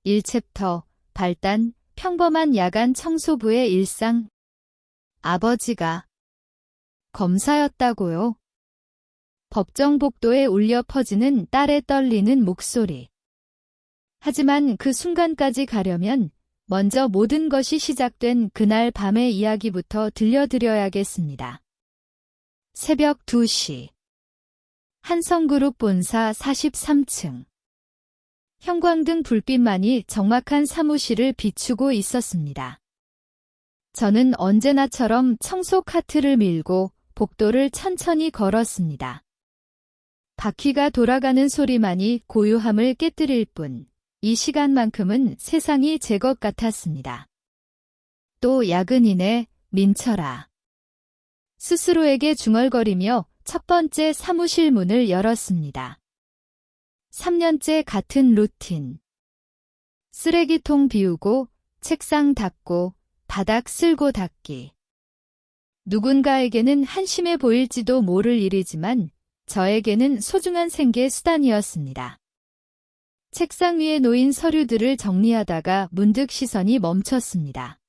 1챕터 발단 평범한 야간 청소부의 일상. 아버지가 검사였다고요? 법정 복도에 울려 퍼지는 딸의 떨리는 목소리. 하지만 그 순간까지 가려면 먼저 모든 것이 시작된 그날 밤의 이야기부터 들려드려야겠습니다. 새벽 2시. 한성그룹 본사 43층. 형광등 불빛만이 적막한 사무실을 비추고 있었습니다. 저는 언제나처럼 청소 카트를 밀고 복도를 천천히 걸었습니다. 바퀴가 돌아가는 소리만이 고요함을 깨뜨릴 뿐, 이 시간만큼은 세상이 제 것 같았습니다. 또 야근이네, 민철아. 스스로에게 중얼거리며 첫 번째 사무실 문을 열었습니다. 3년째 같은 루틴. 쓰레기통 비우고, 책상 닦고, 바닥 쓸고 닦기. 누군가에게는 한심해 보일지도 모를 일이지만 저에게는 소중한 생계 수단이었습니다. 책상 위에 놓인 서류들을 정리하다가 문득 시선이 멈췄습니다.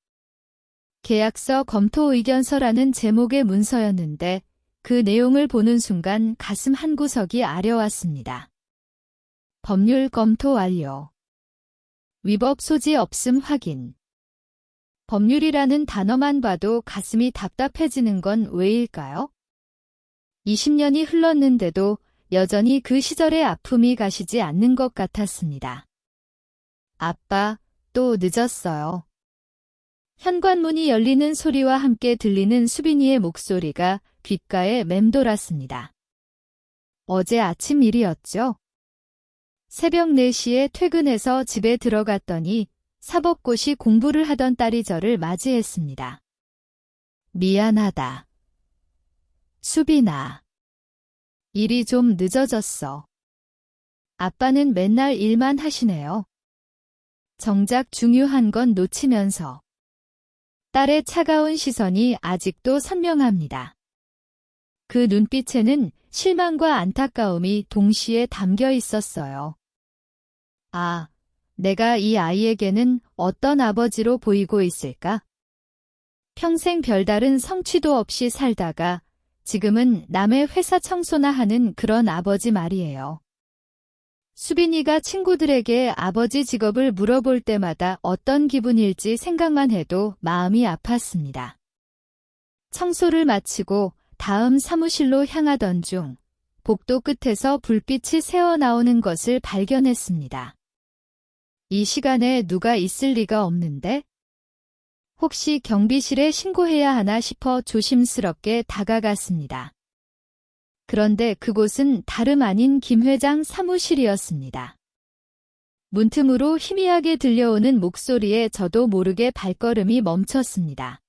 계약서 검토 의견서라는 제목의 문서였는데 그 내용을 보는 순간 가슴 한구석이 아려왔습니다. 법률 검토 완료. 위법 소지 없음 확인. 법률이라는 단어만 봐도 가슴이 답답해지는 건 왜일까요? 20년이 흘렀는데도 여전히 그 시절의 아픔이 가시지 않는 것 같았습니다. 아빠, 또 늦었어요. 현관문이 열리는 소리와 함께 들리는 수빈이의 목소리가 귓가에 맴돌았습니다. 어제 아침 일이었죠? 새벽 4시에 퇴근해서 집에 들어갔더니 사법고시 공부를 하던 딸이 저를 맞이했습니다. 미안하다. 수빈아. 일이 좀 늦어졌어. 아빠는 맨날 일만 하시네요. 정작 중요한 건 놓치면서. 딸의 차가운 시선이 아직도 선명합니다. 그 눈빛에는 실망과 안타까움이 동시에 담겨 있었어요. 아, 내가 이 아이에게는 어떤 아버지로 보이고 있을까? 평생 별다른 성취도 없이 살다가 지금은 남의 회사 청소나 하는 그런 아버지 말이에요. 수빈이가 친구들에게 아버지 직업을 물어볼 때마다 어떤 기분일지 생각만 해도 마음이 아팠습니다. 청소를 마치고 다음 사무실로 향하던 중 복도 끝에서 불빛이 새어나오는 것을 발견했습니다. 이 시간에 누가 있을 리가 없는데? 혹시 경비실에 신고해야 하나 싶어 조심스럽게 다가갔습니다. 그런데 그곳은 다름 아닌 김 회장 사무실이었습니다. 문틈으로 희미하게 들려오는 목소리에 저도 모르게 발걸음이 멈췄습니다.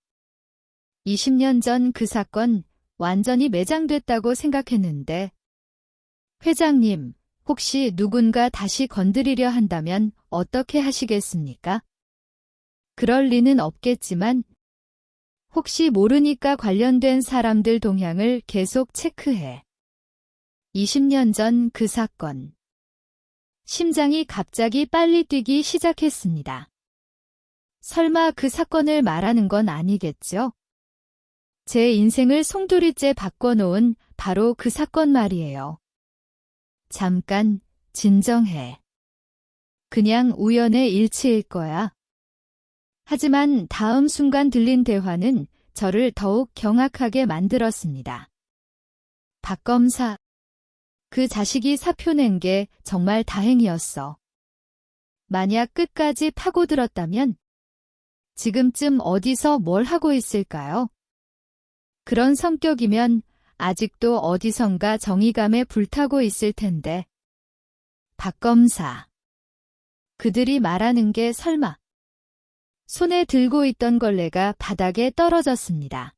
20년 전 그 사건 완전히 매장됐다고 생각했는데, 회장님, 혹시 누군가 다시 건드리려 한다면 어떻게 하시겠습니까? 그럴 리는 없겠지만 혹시 모르니까 관련된 사람들 동향을 계속 체크해. 20년 전 그 사건. 심장이 갑자기 빨리 뛰기 시작했습니다. 설마 그 사건을 말하는 건 아니겠죠? 제 인생을 송두리째 바꿔놓은 바로 그 사건 말이에요. 잠깐, 진정해. 그냥 우연의 일치일 거야. 하지만 다음 순간 들린 대화는 저를 더욱 경악하게 만들었습니다. 박 검사, 그 자식이 사표 낸 게 정말 다행이었어. 만약 끝까지 파고들었다면 지금쯤 어디서 뭘 하고 있을까요? 그런 성격이면 아직도 어디선가 정의감에 불타고 있을 텐데. 박 검사. 그들이 말하는 게 설마. 손에 들고 있던 걸레가 바닥에 떨어졌습니다.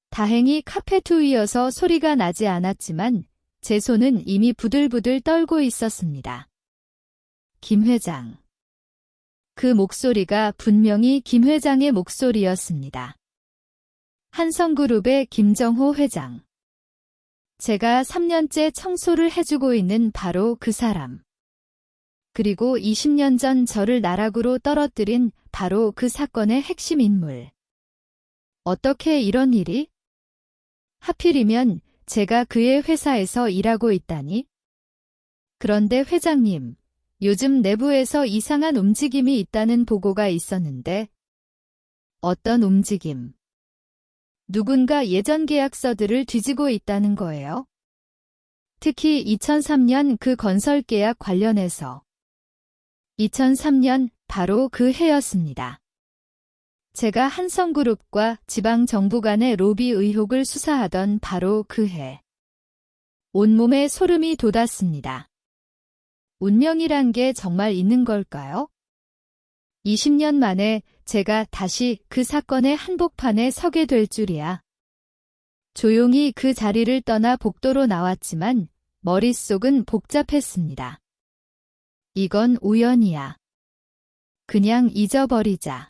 다행히 카페트 위여서 소리가 나지 않았지만 제 손은 이미 부들부들 떨고 있었습니다. 김 회장. 그 목소리가 분명히 김 회장의 목소리였습니다. 한성그룹의 김정호 회장. 제가 3년째 청소를 해주고 있는 바로 그 사람. 그리고 20년 전 저를 나락으로 떨어뜨린 바로 그 사건의 핵심 인물. 어떻게 이런 일이? 하필이면 제가 그의 회사에서 일하고 있다니? 그런데 회장님, 요즘 내부에서 이상한 움직임이 있다는 보고가 있었는데, 어떤 움직임? 누군가 예전 계약서들을 뒤지고 있다는 거예요? 특히 2003년 그 건설 계약 관련해서. 2003년 바로 그 해였습니다. 제가 한성그룹과 지방정부 간의 로비 의혹을 수사하던 바로 그 해. 온몸에 소름이 돋았습니다. 운명이란 게 정말 있는 걸까요? 20년 만에 제가 다시 그 사건의 한복판에 서게 될 줄이야. 조용히 그 자리를 떠나 복도로 나왔지만 머릿속은 복잡했습니다. 이건 우연이야. 그냥 잊어버리자.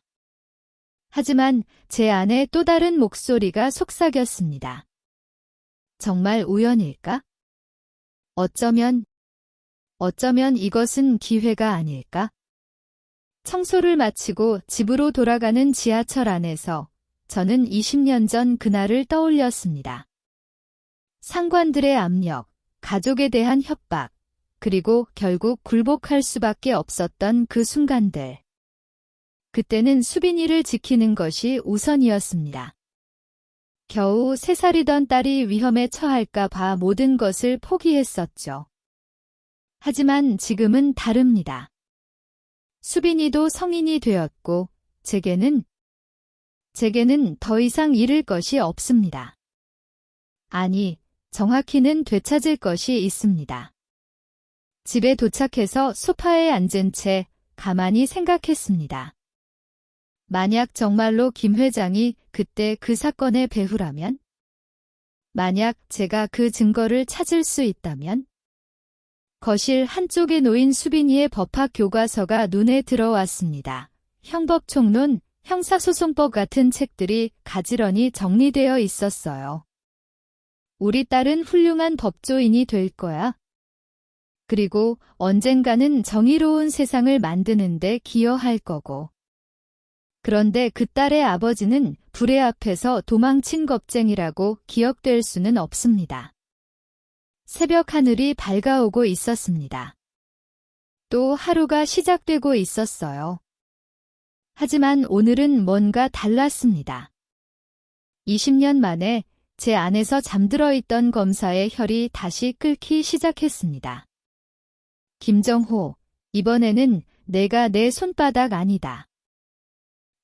하지만 제 안에 또 다른 목소리가 속삭였습니다. 정말 우연일까? 어쩌면 이것은 기회가 아닐까? 청소를 마치고 집으로 돌아가는 지하철 안에서 저는 20년 전 그날을 떠올렸습니다. 상관들의 압력, 가족에 대한 협박, 그리고 결국 굴복할 수밖에 없었던 그 순간들. 그때는 수빈이를 지키는 것이 우선이었습니다. 겨우 3살이던 딸이 위험에 처할까 봐 모든 것을 포기했었죠. 하지만 지금은 다릅니다. 수빈이도 성인이 되었고 제게는 더 이상 잃을 것이 없습니다. 아니, 정확히는 되찾을 것이 있습니다. 집에 도착해서 소파에 앉은 채 가만히 생각했습니다. 만약 정말로 김 회장이 그때 그 사건의 배후라면? 만약 제가 그 증거를 찾을 수 있다면? 거실 한쪽에 놓인 수빈이의 법학 교과서가 눈에 들어왔습니다. 형법총론, 형사소송법 같은 책들이 가지런히 정리되어 있었어요. 우리 딸은 훌륭한 법조인이 될 거야. 그리고 언젠가는 정의로운 세상을 만드는데 기여할 거고. 그런데 그 딸의 아버지는 불의 앞에서 도망친 겁쟁이라고 기억될 수는 없습니다. 새벽 하늘이 밝아오고 있었습니다. 또 하루가 시작되고 있었어요. 하지만 오늘은 뭔가 달랐습니다. 20년 만에 제 안에서 잠들어 있던 검사의 혈이 다시 끓기 시작했습니다. 김정호, 이번에는 내가 내 손바닥 아니다.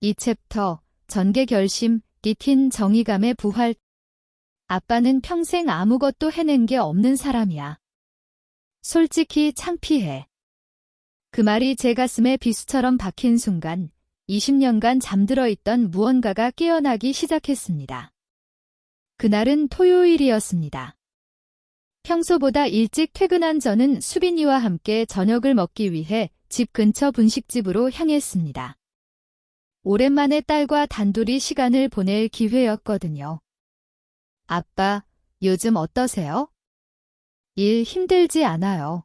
이 챕터, 전개 결심, 리틴 정의감의 부활. 아빠는 평생 아무것도 해낸 게 없는 사람이야. 솔직히 창피해. 그 말이 제 가슴에 비수처럼 박힌 순간 20년간 잠들어 있던 무언가가 깨어나기 시작했습니다. 그날은 토요일이었습니다. 평소보다 일찍 퇴근한 저는 수빈이와 함께 저녁을 먹기 위해 집 근처 분식집으로 향했습니다. 오랜만에 딸과 단둘이 시간을 보낼 기회였거든요. 아빠, 요즘 어떠세요? 일 힘들지 않아요.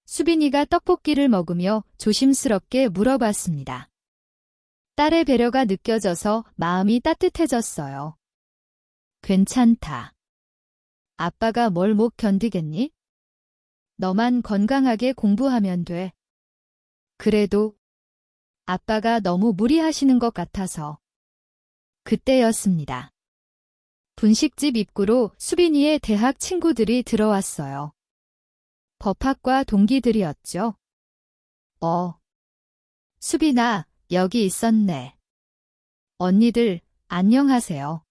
수빈이가 떡볶이를 먹으며 조심스럽게 물어봤습니다. 딸의 배려가 느껴져서 마음이 따뜻해졌어요. 괜찮다. 아빠가 뭘 못 견디겠니? 너만 건강하게 공부하면 돼. 그래도 아빠가 너무 무리하시는 것 같아서. 그때였습니다. 분식집 입구로 수빈이의 대학 친구들이 들어왔어요. 법학과 동기들이었죠. 수빈아, 여기 있었네. 언니들, 안녕하세요.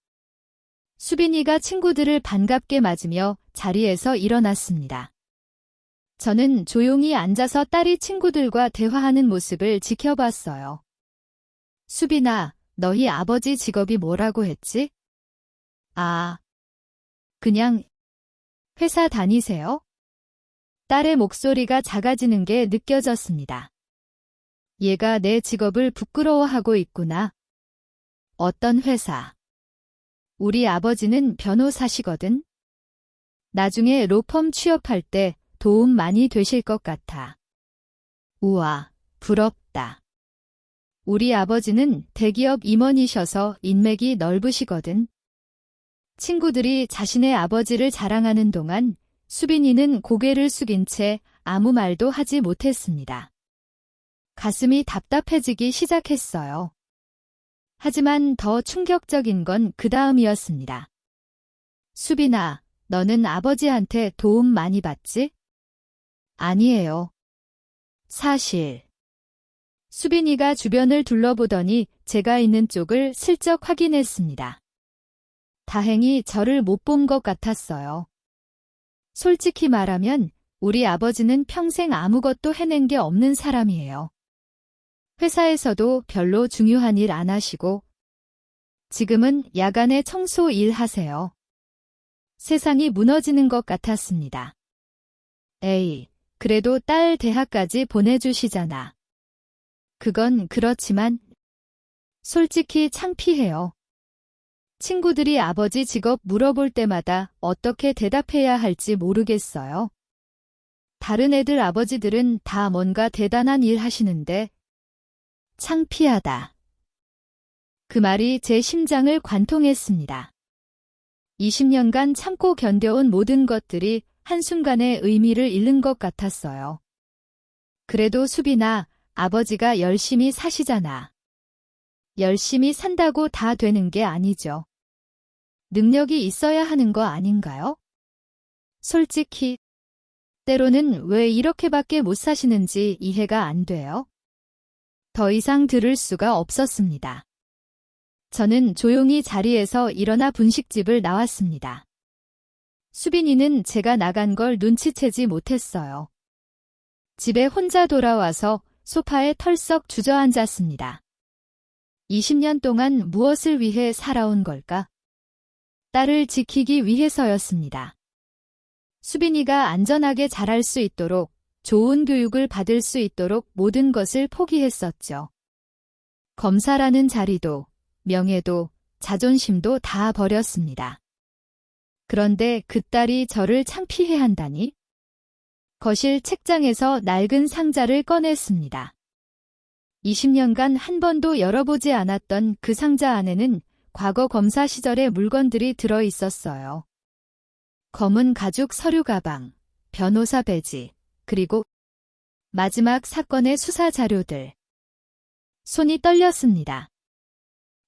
수빈이가 친구들을 반갑게 맞으며 자리에서 일어났습니다. 저는 조용히 앉아서 딸이 친구들과 대화하는 모습을 지켜봤어요. 수빈아, 너희 아버지 직업이 뭐라고 했지? 그냥 회사 다니세요? 딸의 목소리가 작아지는 게 느껴졌습니다. 얘가 내 직업을 부끄러워하고 있구나. 어떤 회사? 우리 아버지는 변호사시거든. 나중에 로펌 취업할 때 도움 많이 되실 것 같아. 우와, 부럽다. 우리 아버지는 대기업 임원이셔서 인맥이 넓으시거든. 친구들이 자신의 아버지를 자랑하는 동안 수빈이는 고개를 숙인 채 아무 말도 하지 못했습니다. 가슴이 답답해지기 시작했어요. 하지만 더 충격적인 건 그 다음이었습니다. 수빈아, 너는 아버지한테 도움 많이 받지? 아니에요. 사실. 수빈이가 주변을 둘러보더니 제가 있는 쪽을 슬쩍 확인했습니다. 다행히 저를 못 본 것 같았어요. 솔직히 말하면 우리 아버지는 평생 아무것도 해낸 게 없는 사람이에요. 회사에서도 별로 중요한 일 안 하시고 지금은 야간에 청소 일 하세요. 세상이 무너지는 것 같았습니다. 에이, 그래도 딸 대학까지 보내주시잖아. 그건 그렇지만 솔직히 창피해요. 친구들이 아버지 직업 물어볼 때마다 어떻게 대답해야 할지 모르겠어요. 다른 애들 아버지들은 다 뭔가 대단한 일 하시는데 창피하다. 그 말이 제 심장을 관통했습니다. 20년간 참고 견뎌온 모든 것들이 한순간에 의미를 잃는 것 같았어요. 그래도 수빈아, 아버지가 열심히 사시잖아. 열심히 산다고 다 되는 게 아니죠. 능력이 있어야 하는 거 아닌가요? 솔직히 때로는 왜 이렇게밖에 못 사시는지 이해가 안 돼요. 더 이상 들을 수가 없었습니다. 저는 조용히 자리에서 일어나 분식집을 나왔습니다. 수빈이는 제가 나간 걸 눈치채지 못했어요. 집에 혼자 돌아와서 소파에 털썩 주저앉았습니다. 20년 동안 무엇을 위해 살아온 걸까? 딸을 지키기 위해서였습니다. 수빈이가 안전하게 자랄 수 있도록, 좋은 교육을 받을 수 있도록 모든 것을 포기했었죠. 검사라는 자리도, 명예도, 자존심도 다 버렸습니다. 그런데 그 딸이 저를 창피해한다니? 거실 책장에서 낡은 상자를 꺼냈습니다. 20년간 한 번도 열어보지 않았던 그 상자 안에는 과거 검사 시절의 물건들이 들어 있었어요. 검은 가죽 서류 가방, 변호사 배지, 그리고 마지막 사건의 수사 자료들. 손이 떨렸습니다.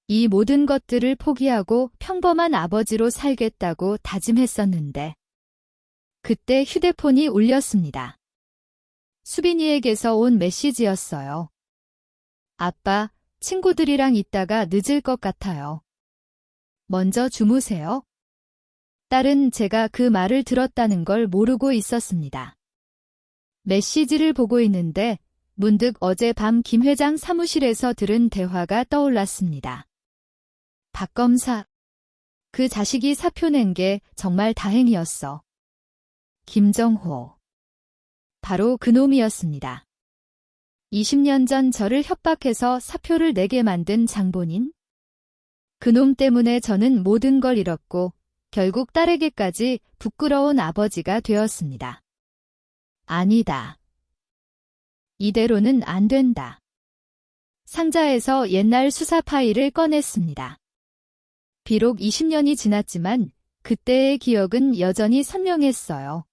이 모든 것들을 포기하고 평범한 아버지로 살겠다고 다짐했었는데 그때 휴대폰이 울렸습니다. 수빈이에게서 온 메시지였어요. 아빠, 친구들이랑 있다가 늦을 것 같아요. 먼저 주무세요. 딸은 제가 그 말을 들었다는 걸 모르고 있었습니다. 메시지를 보고 있는데 문득 어젯밤 김 회장 사무실에서 들은 대화가 떠올랐습니다. 박 검사, 그 자식이 사표 낸 게 정말 다행이었어. 김정호. 바로 그놈이었습니다. 20년 전 저를 협박해서 사표를 내게 만든 장본인? 그놈 때문에 저는 모든 걸 잃었고 결국 딸에게까지 부끄러운 아버지가 되었습니다. 아니다. 이대로는 안 된다. 상자에서 옛날 수사 파일을 꺼냈습니다. 비록 20년이 지났지만 그때의 기억은 여전히 선명했어요.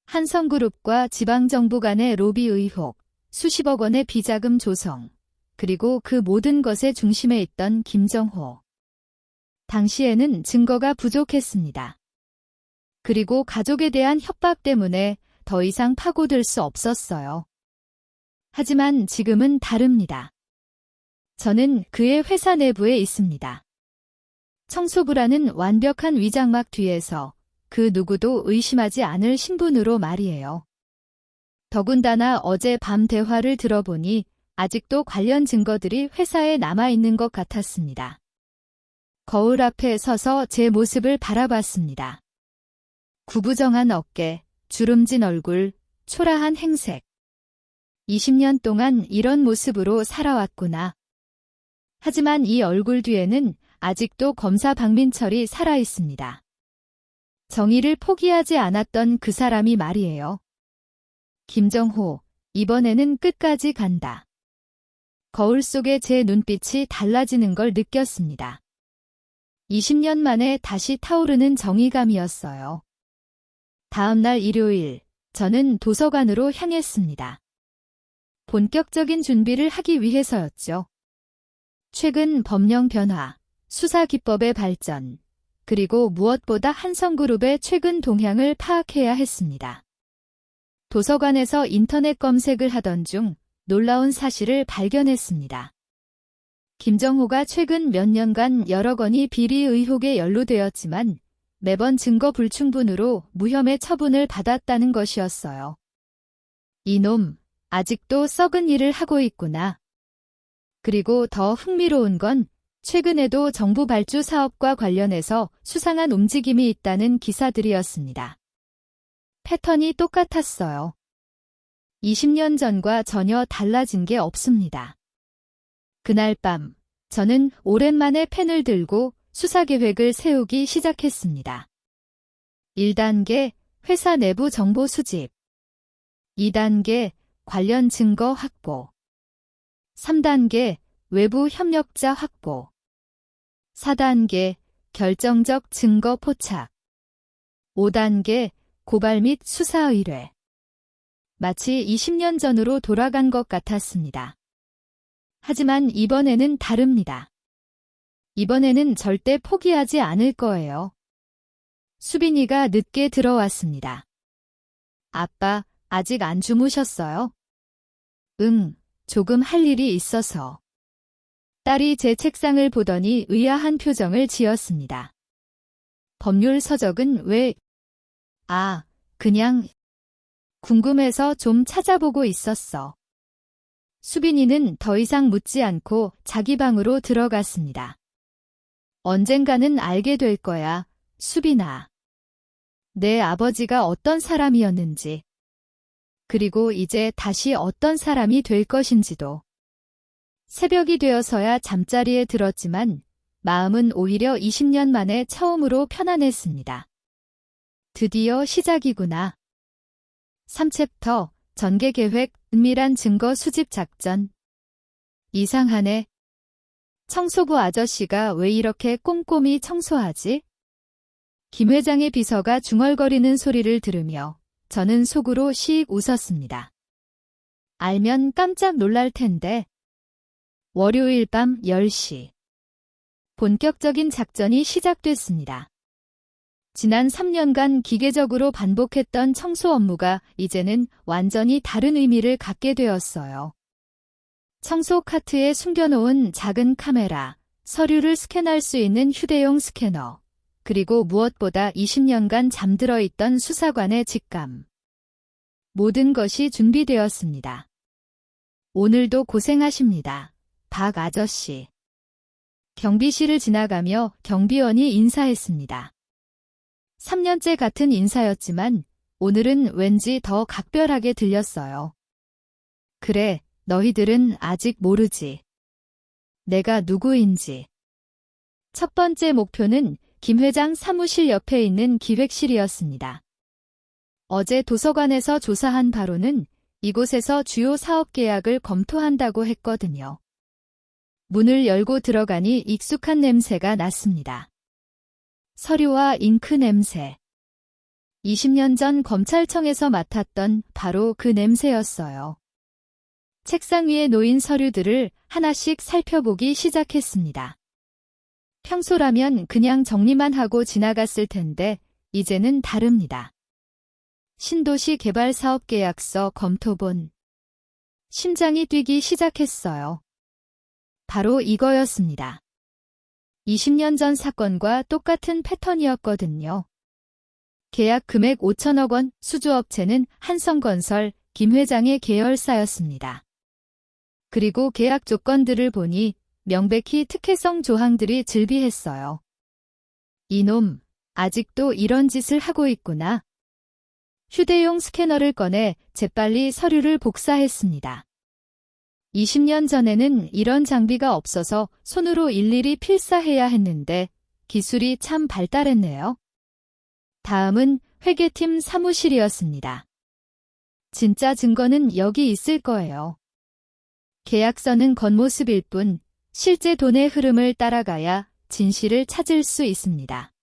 한성그룹과 지방정부 간의 로비 의혹, 수십억 원의 비자금 조성, 그리고 그 모든 것의 중심에 있던 김정호. 당시에는 증거가 부족했습니다. 그리고 가족에 대한 협박 때문에 더 이상 파고들 수 없었어요. 하지만 지금은 다릅니다. 저는 그의 회사 내부에 있습니다. 청소부라는 완벽한 위장막 뒤에서 그 누구도 의심하지 않을 신분으로 말이에요. 더군다나 어제 밤 대화를 들어보니 아직도 관련 증거들이 회사에 남아있는 것 같았습니다. 거울 앞에 서서 제 모습을 바라봤습니다. 구부정한 어깨, 주름진 얼굴, 초라한 행색. 20년 동안 이런 모습으로 살아왔구나. 하지만 이 얼굴 뒤에는 아직도 검사 박민철이 살아있습니다. 정의를 포기하지 않았던 그 사람이 말이에요. 김정호, 이번에는 끝까지 간다. 거울 속에 제 눈빛이 달라지는 걸 느꼈습니다. 20년 만에 다시 타오르는 정의감이었어요. 다음 날 일요일, 저는 도서관으로 향했습니다. 본격적인 준비를 하기 위해서였죠. 최근 법령 변화, 수사 기법의 발전, 그리고 무엇보다 한성그룹의 최근 동향을 파악해야 했습니다. 도서관에서 인터넷 검색을 하던 중 놀라운 사실을 발견했습니다. 김정호가 최근 몇 년간 여러 건의 비리 의혹에 연루되었지만 매번 증거 불충분으로 무혐의 처분을 받았다는 것이었어요. 이놈, 아직도 썩은 일을 하고 있구나. 그리고 더 흥미로운 건 최근에도 정부 발주 사업과 관련해서 수상한 움직임이 있다는 기사들이었습니다. 패턴이 똑같았어요. 20년 전과 전혀 달라진 게 없습니다. 그날 밤, 저는 오랜만에 펜을 들고 수사 계획을 세우기 시작했습니다. 1단계, 회사 내부 정보 수집. 2단계, 관련 증거 확보. 3단계, 외부 협력자 확보. 4단계, 결정적 증거 포착. 5단계, 고발 및 수사 의뢰. 마치 20년 전으로 돌아간 것 같았습니다. 하지만 이번에는 다릅니다. 이번에는 절대 포기하지 않을 거예요. 수빈이가 늦게 들어왔습니다. 아빠, 아직 안 주무셨어요? 응, 조금 할 일이 있어서. 딸이 제 책상을 보더니 의아한 표정을 지었습니다. 법률 서적은 왜? 아, 그냥 궁금해서 좀 찾아보고 있었어. 수빈이는 더 이상 묻지 않고 자기 방으로 들어갔습니다. 언젠가는 알게 될 거야, 수빈아. 내 아버지가 어떤 사람이었는지. 그리고 이제 다시 어떤 사람이 될 것인지도. 새벽이 되어서야 잠자리에 들었지만 마음은 오히려 20년 만에 처음으로 편안했습니다. 드디어 시작이구나. 3챕터, 전개 계획, 은밀한 증거 수집 작전. 이상하네. 청소부 아저씨가 왜 이렇게 꼼꼼히 청소하지? 김 회장의 비서가 중얼거리는 소리를 들으며 저는 속으로 씩 웃었습니다. 알면 깜짝 놀랄 텐데. 월요일 밤 10시. 본격적인 작전이 시작됐습니다. 지난 3년간 기계적으로 반복했던 청소 업무가 이제는 완전히 다른 의미를 갖게 되었어요. 청소 카트에 숨겨놓은 작은 카메라, 서류를 스캔할 수 있는 휴대용 스캐너, 그리고 무엇보다 20년간 잠들어 있던 수사관의 직감. 모든 것이 준비되었습니다. 오늘도 고생하십니다, 박 아저씨. 경비실을 지나가며 경비원이 인사했습니다. 3년째 같은 인사였지만 오늘은 왠지 더 각별하게 들렸어요. 그래, 너희들은 아직 모르지. 내가 누구인지. 첫 번째 목표는 김 회장 사무실 옆에 있는 기획실이었습니다. 어제 도서관에서 조사한 바로는 이곳에서 주요 사업 계약을 검토한다고 했거든요. 문을 열고 들어가니 익숙한 냄새가 났습니다. 서류와 잉크 냄새. 20년 전 검찰청에서 맡았던 바로 그 냄새였어요. 책상 위에 놓인 서류들을 하나씩 살펴보기 시작했습니다. 평소라면 그냥 정리만 하고 지나갔을 텐데 이제는 다릅니다. 신도시 개발 사업 계약서 검토본. 심장이 뛰기 시작했어요. 바로 이거였습니다. 20년 전 사건과 똑같은 패턴이었거든요. 계약 금액 5천억 원, 수주업체는 한성건설, 김 회장의 계열사였습니다. 그리고 계약 조건들을 보니 명백히 특혜성 조항들이 즐비했어요. 이놈, 아직도 이런 짓을 하고 있구나. 휴대용 스캐너를 꺼내 재빨리 서류를 복사했습니다. 20년 전에는 이런 장비가 없어서 손으로 일일이 필사해야 했는데 기술이 참 발달했네요. 다음은 회계팀 사무실이었습니다. 진짜 증거는 여기 있을 거예요. 계약서는 겉모습일 뿐 실제 돈의 흐름을 따라가야 진실을 찾을 수 있습니다.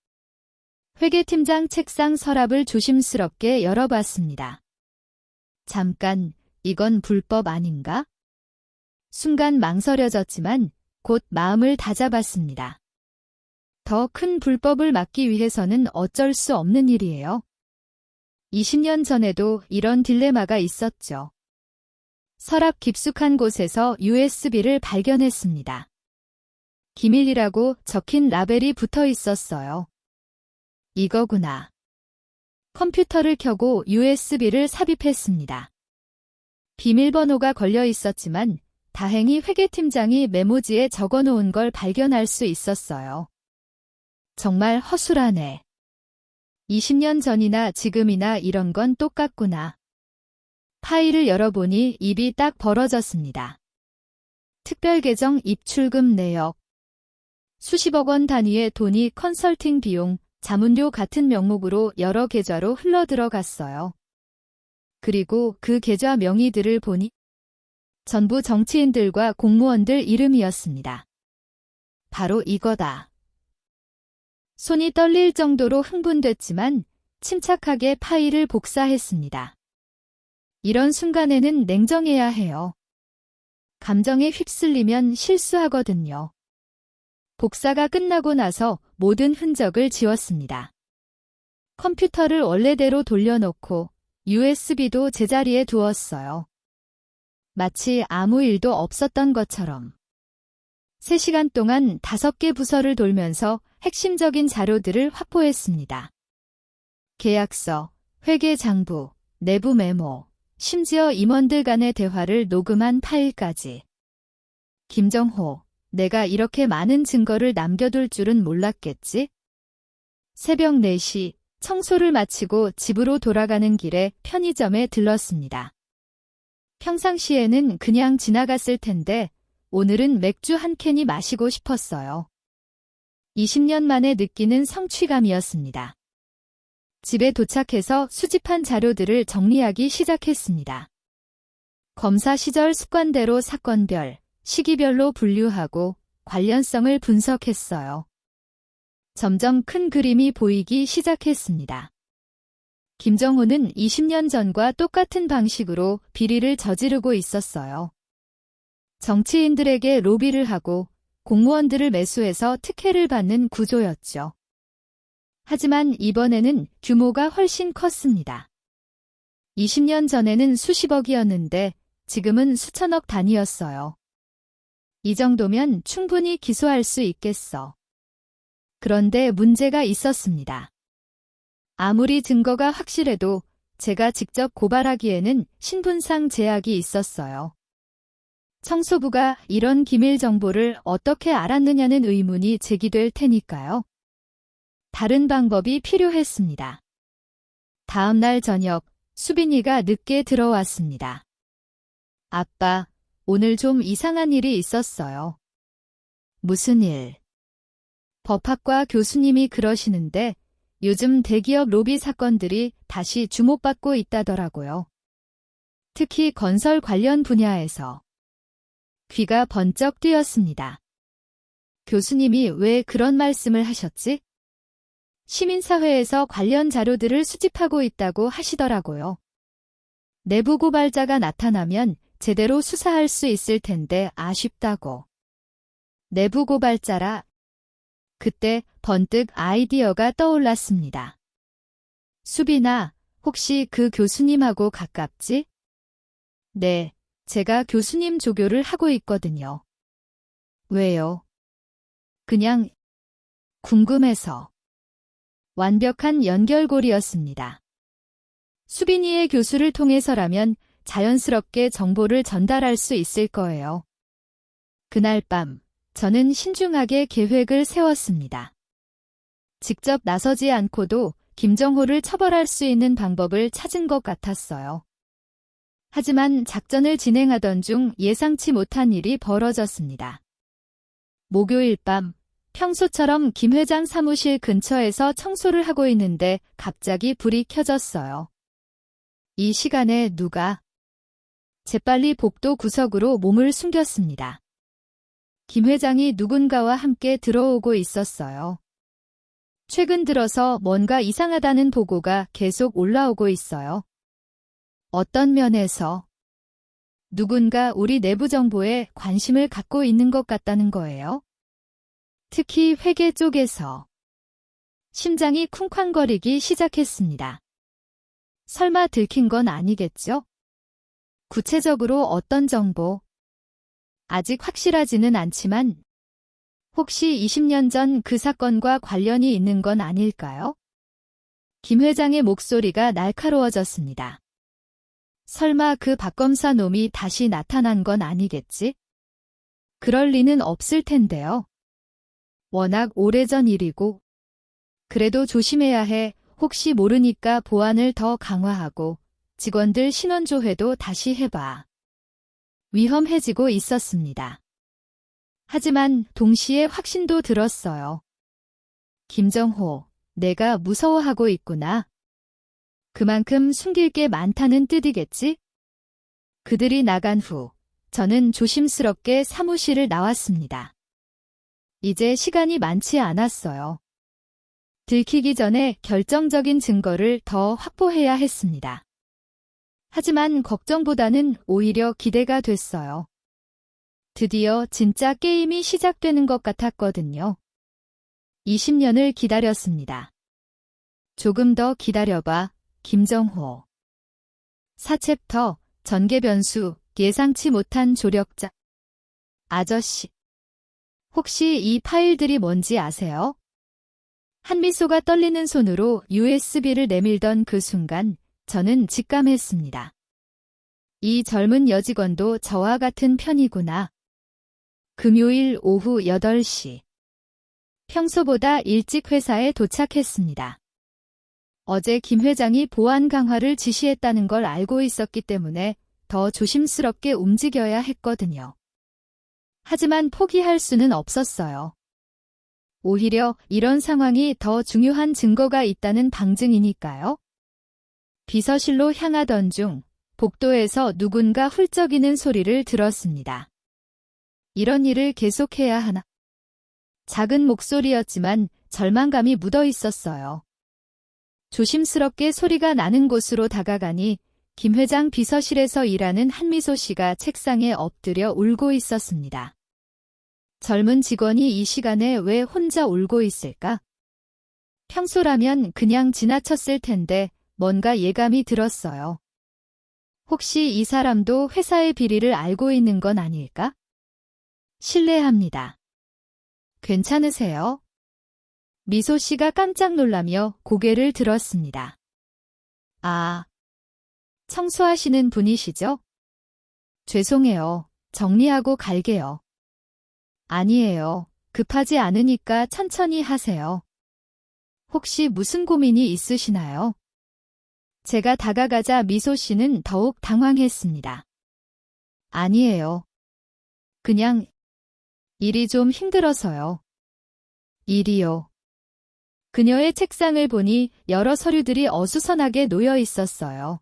회계팀장 책상 서랍을 조심스럽게 열어봤습니다. 잠깐, 이건 불법 아닌가? 순간 망설여졌지만 곧 마음을 다잡았습니다. 더 큰 불법을 막기 위해서는 어쩔 수 없는 일이에요. 20년 전에도 이런 딜레마가 있었죠. 서랍 깊숙한 곳에서 USB를 발견했습니다. 기밀이라고 적힌 라벨이 붙어 있었어요. 이거구나. 컴퓨터를 켜고 USB를 삽입했습니다. 비밀번호가 걸려 있었지만 다행히 회계팀장이 메모지에 적어놓은 걸 발견할 수 있었어요. 정말 허술하네. 20년 전이나 지금이나 이런 건 똑같구나. 파일을 열어보니 입이 딱 벌어졌습니다. 특별계정 입출금 내역. 수십억 원 단위의 돈이 컨설팅 비용, 자문료 같은 명목으로 여러 계좌로 흘러들어갔어요. 그리고 그 계좌 명의들을 보니 전부 정치인들과 공무원들 이름이었습니다. 바로 이거다. 손이 떨릴 정도로 흥분됐지만 침착하게 파일을 복사했습니다. 이런 순간에는 냉정해야 해요. 감정에 휩쓸리면 실수하거든요. 복사가 끝나고 나서 모든 흔적을 지웠습니다. 컴퓨터를 원래대로 돌려놓고 USB도 제자리에 두었어요. 마치 아무 일도 없었던 것처럼. 3시간 동안 5개 부서를 돌면서 핵심적인 자료들을 확보했습니다. 계약서, 회계장부, 내부 메모, 심지어 임원들 간의 대화를 녹음한 파일까지. 김정호, 내가 이렇게 많은 증거를 남겨둘 줄은 몰랐겠지? 새벽 4시, 청소를 마치고 집으로 돌아가는 길에 편의점에 들렀습니다. 평상시에는 그냥 지나갔을 텐데 오늘은 맥주 한 캔이 마시고 싶었어요. 20년 만에 느끼는 성취감이었습니다. 집에 도착해서 수집한 자료들을 정리하기 시작했습니다. 검사 시절 습관대로 사건별, 시기별로 분류하고 관련성을 분석했어요. 점점 큰 그림이 보이기 시작했습니다. 김정호는 20년 전과 똑같은 방식으로 비리를 저지르고 있었어요. 정치인들에게 로비를 하고 공무원들을 매수해서 특혜를 받는 구조였죠. 하지만 이번에는 규모가 훨씬 컸습니다. 20년 전에는 수십억이었는데 지금은 수천억 단위였어요. 이 정도면 충분히 기소할 수 있겠어. 그런데 문제가 있었습니다. 아무리 증거가 확실해도 제가 직접 고발하기에는 신분상 제약이 있었어요. 청소부가 이런 기밀 정보를 어떻게 알았느냐는 의문이 제기될 테니까요. 다른 방법이 필요했습니다. 다음 날 저녁, 수빈이가 늦게 들어왔습니다. 아빠, 오늘 좀 이상한 일이 있었어요. 무슨 일? 법학과 교수님이 그러시는데 요즘 대기업 로비 사건들이 다시 주목받고 있다더라고요. 특히 건설 관련 분야에서. 귀가 번쩍 뜨였습니다. 교수님이 왜 그런 말씀을 하셨지? 시민사회에서 관련 자료들을 수집하고 있다고 하시더라고요. 내부 고발자가 나타나면 제대로 수사할 수 있을 텐데 아쉽다고. 내부 고발자라. 그때 번뜩 아이디어가 떠올랐습니다. 수빈아, 혹시 그 교수님하고 가깝지? 네, 제가 교수님 조교를 하고 있거든요. 왜요? 그냥 궁금해서. 완벽한 연결고리였습니다. 수빈이의 교수를 통해서라면 자연스럽게 정보를 전달할 수 있을 거예요. 그날 밤, 저는 신중하게 계획을 세웠습니다. 직접 나서지 않고도 김정호를 처벌할 수 있는 방법을 찾은 것 같았어요. 하지만 작전을 진행하던 중 예상치 못한 일이 벌어졌습니다. 목요일 밤, 평소처럼 김 회장 사무실 근처에서 청소를 하고 있는데 갑자기 불이 켜졌어요. 이 시간에 누가 재빨리 복도 구석으로 몸을 숨겼습니다. 김 회장이 누군가와 함께 들어오고 있었어요. 최근 들어서 뭔가 이상하다는 보고가 계속 올라오고 있어요. 어떤 면에서 누군가 우리 내부 정보에 관심을 갖고 있는 것 같다는 거예요. 특히 회계 쪽에서 심장이 쿵쾅거리기 시작했습니다. 설마 들킨 건 아니겠죠? 구체적으로 어떤 정보? 아직 확실하지는 않지만 혹시 20년 전 그 사건과 관련이 있는 건 아닐까요? 김 회장의 목소리가 날카로워졌습니다. 설마 그 박검사 놈이 다시 나타난 건 아니겠지? 그럴 리는 없을 텐데요. 워낙 오래전 일이고 그래도 조심해야 해. 혹시 모르니까 보안을 더 강화하고 직원들 신원조회도 다시 해봐. 위험해지고 있었습니다. 하지만 동시에 확신도 들었어요. 김정호, 내가 무서워하고 있구나. 그만큼 숨길 게 많다는 뜻이겠지? 그들이 나간 후 저는 조심스럽게 사무실을 나왔습니다. 이제 시간이 많지 않았어요. 들키기 전에 결정적인 증거를 더 확보해야 했습니다. 하지만 걱정보다는 오히려 기대가 됐어요. 드디어 진짜 게임이 시작되는 것 같았거든요. 20년을 기다렸습니다. 조금 더 기다려봐, 김정호. 4챕터, 전개 변수, 예상치 못한 조력자. 아저씨. 혹시 이 파일들이 뭔지 아세요? 한미소가 떨리는 손으로 USB를 내밀던 그 순간 저는 직감했습니다. 이 젊은 여직원도 저와 같은 편이구나. 금요일 오후 8시. 평소보다 일찍 회사에 도착했습니다. 어제 김 회장이 보안 강화를 지시했다는 걸 알고 있었기 때문에 더 조심스럽게 움직여야 했거든요. 하지만 포기할 수는 없었어요. 오히려 이런 상황이 더 중요한 증거가 있다는 방증이니까요. 비서실로 향하던 중 복도에서 누군가 훌쩍이는 소리를 들었습니다. 이런 일을 계속해야 하나? 작은 목소리였지만 절망감이 묻어 있었어요. 조심스럽게 소리가 나는 곳으로 다가가니 김 회장 비서실에서 일하는 한미소 씨가 책상에 엎드려 울고 있었습니다. 젊은 직원이 이 시간에 왜 혼자 울고 있을까? 평소라면 그냥 지나쳤을 텐데 뭔가 예감이 들었어요. 혹시 이 사람도 회사의 비리를 알고 있는 건 아닐까? 실례합니다. 괜찮으세요? 미소 씨가 깜짝 놀라며 고개를 들었습니다. 아, 청소하시는 분이시죠? 죄송해요. 정리하고 갈게요. 아니에요. 급하지 않으니까 천천히 하세요. 혹시 무슨 고민이 있으시나요? 제가 다가가자 미소 씨는 더욱 당황했습니다. 아니에요. 그냥 일이 좀 힘들어서요. 일이요. 그녀의 책상을 보니 여러 서류들이 어수선하게 놓여 있었어요.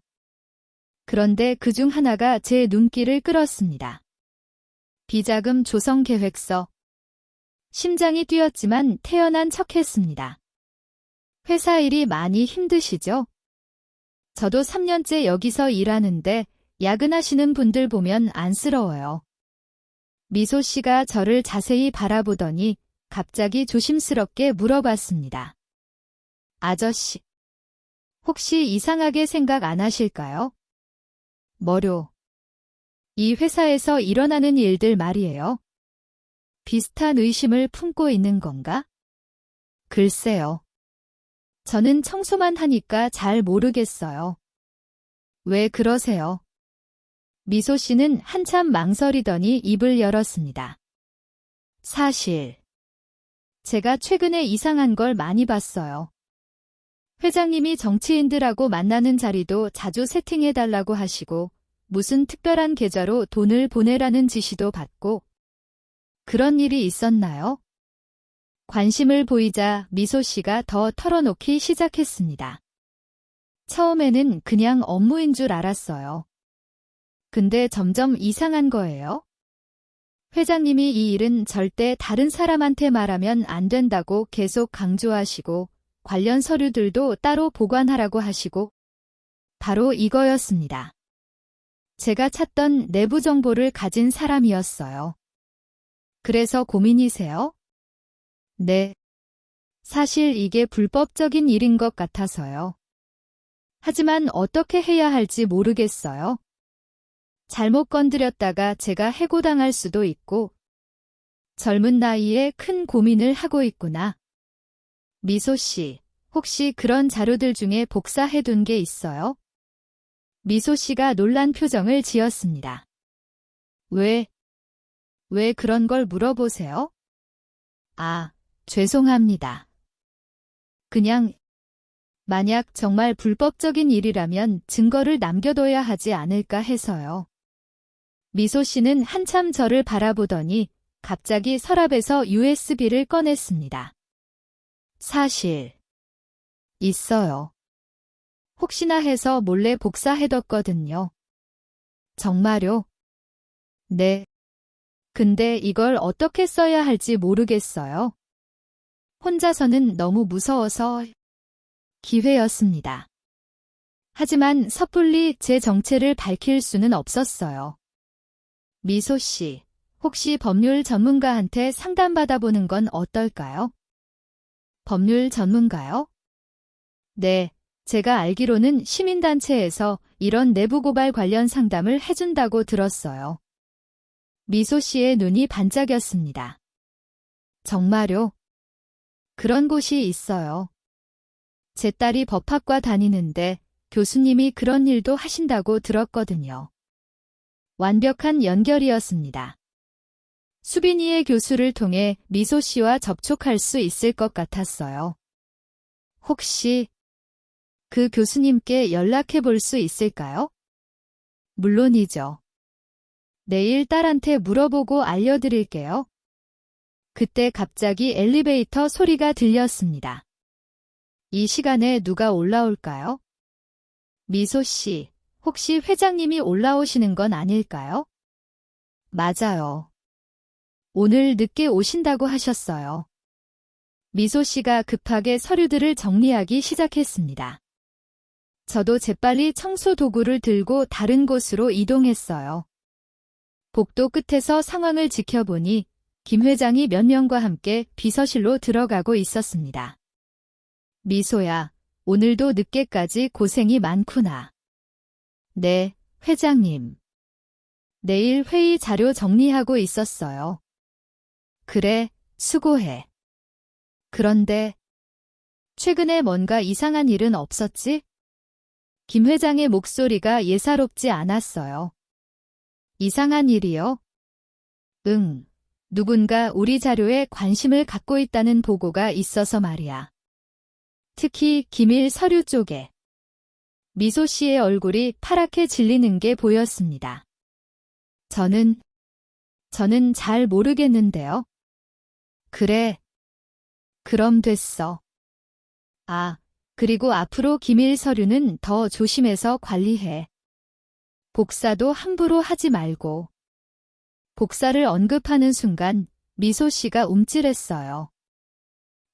그런데 그중 하나가 제 눈길을 끌었습니다. 비자금 조성 계획서. 심장이 뛰었지만 태연한 척했습니다. 회사 일이 많이 힘드시죠? 저도 3년째 여기서 일하는데 야근하시는 분들 보면 안쓰러워요. 미소 씨가 저를 자세히 바라보더니 갑자기 조심스럽게 물어봤습니다. 아저씨, 혹시 이상하게 생각 안 하실까요? 뭐요? 이 회사에서 일어나는 일들 말이에요. 비슷한 의심을 품고 있는 건가? 글쎄요. 저는 청소만 하니까 잘 모르겠어요. 왜 그러세요? 미소 씨는 한참 망설이더니 입을 열었습니다. 사실 제가 최근에 이상한 걸 많이 봤어요. 회장님이 정치인들하고 만나는 자리도 자주 세팅해달라고 하시고 무슨 특별한 계좌로 돈을 보내라는 지시도 받고 그런 일이 있었나요? 관심을 보이자 미소 씨가 더 털어놓기 시작했습니다. 처음에는 그냥 업무인 줄 알았어요. 근데 점점 이상한 거예요. 회장님이 이 일은 절대 다른 사람한테 말하면 안 된다고 계속 강조하시고 관련 서류들도 따로 보관하라고 하시고 바로 이거였습니다. 제가 찾던 내부 정보를 가진 사람이었어요. 그래서 고민이세요? 네. 사실 이게 불법적인 일인 것 같아서요. 하지만 어떻게 해야 할지 모르겠어요. 잘못 건드렸다가 제가 해고당할 수도 있고 젊은 나이에 큰 고민을 하고 있구나. 미소 씨, 혹시 그런 자료들 중에 복사해둔 게 있어요? 미소 씨가 놀란 표정을 지었습니다. 왜 그런 걸 물어보세요? 아, 죄송합니다. 그냥 만약 정말 불법적인 일이라면 증거를 남겨둬야 하지 않을까 해서요. 미소 씨는 한참 저를 바라보더니 갑자기 서랍에서 USB를 꺼냈습니다. 사실 있어요. 혹시나 해서 몰래 복사해뒀거든요. 정말요? 네. 근데 이걸 어떻게 써야 할지 모르겠어요. 혼자서는 너무 무서워서 기회였습니다. 하지만 섣불리 제 정체를 밝힐 수는 없었어요. 미소 씨, 혹시 법률 전문가한테 상담받아보는 건 어떨까요? 법률 전문가요? 네, 제가 알기로는 시민단체에서 이런 내부 고발 관련 상담을 해준다고 들었어요. 미소 씨의 눈이 반짝였습니다. 정말요? 그런 곳이 있어요. 제 딸이 법학과 다니는데 교수님이 그런 일도 하신다고 들었거든요. 완벽한 연결이었습니다. 수빈이의 교수를 통해 미소 씨와 접촉할 수 있을 것 같았어요. 혹시 그 교수님께 연락해 볼 수 있을까요? 물론이죠. 내일 딸한테 물어보고 알려드릴게요. 그때 갑자기 엘리베이터 소리가 들렸습니다. 이 시간에 누가 올라올까요? 미소 씨, 혹시 회장님이 올라오시는 건 아닐까요? 맞아요. 오늘 늦게 오신다고 하셨어요. 미소 씨가 급하게 서류들을 정리하기 시작했습니다. 저도 재빨리 청소 도구를 들고 다른 곳으로 이동했어요. 복도 끝에서 상황을 지켜보니 김 회장이 몇 명과 함께 비서실로 들어가고 있었습니다. 미소야, 오늘도 늦게까지 고생이 많구나. 네, 회장님. 내일 회의 자료 정리하고 있었어요. 그래, 수고해. 그런데 최근에 뭔가 이상한 일은 없었지? 김 회장의 목소리가 예사롭지 않았어요. 이상한 일이요? 응. 누군가 우리 자료에 관심을 갖고 있다는 보고가 있어서 말이야. 특히 기밀 서류 쪽에. 미소 씨의 얼굴이 파랗게 질리는 게 보였습니다. 저는 잘 모르겠는데요. 그래. 그럼 됐어. 아, 그리고 앞으로 기밀 서류는 더 조심해서 관리해. 복사도 함부로 하지 말고. 복사를 언급하는 순간 미소 씨가 움찔했어요.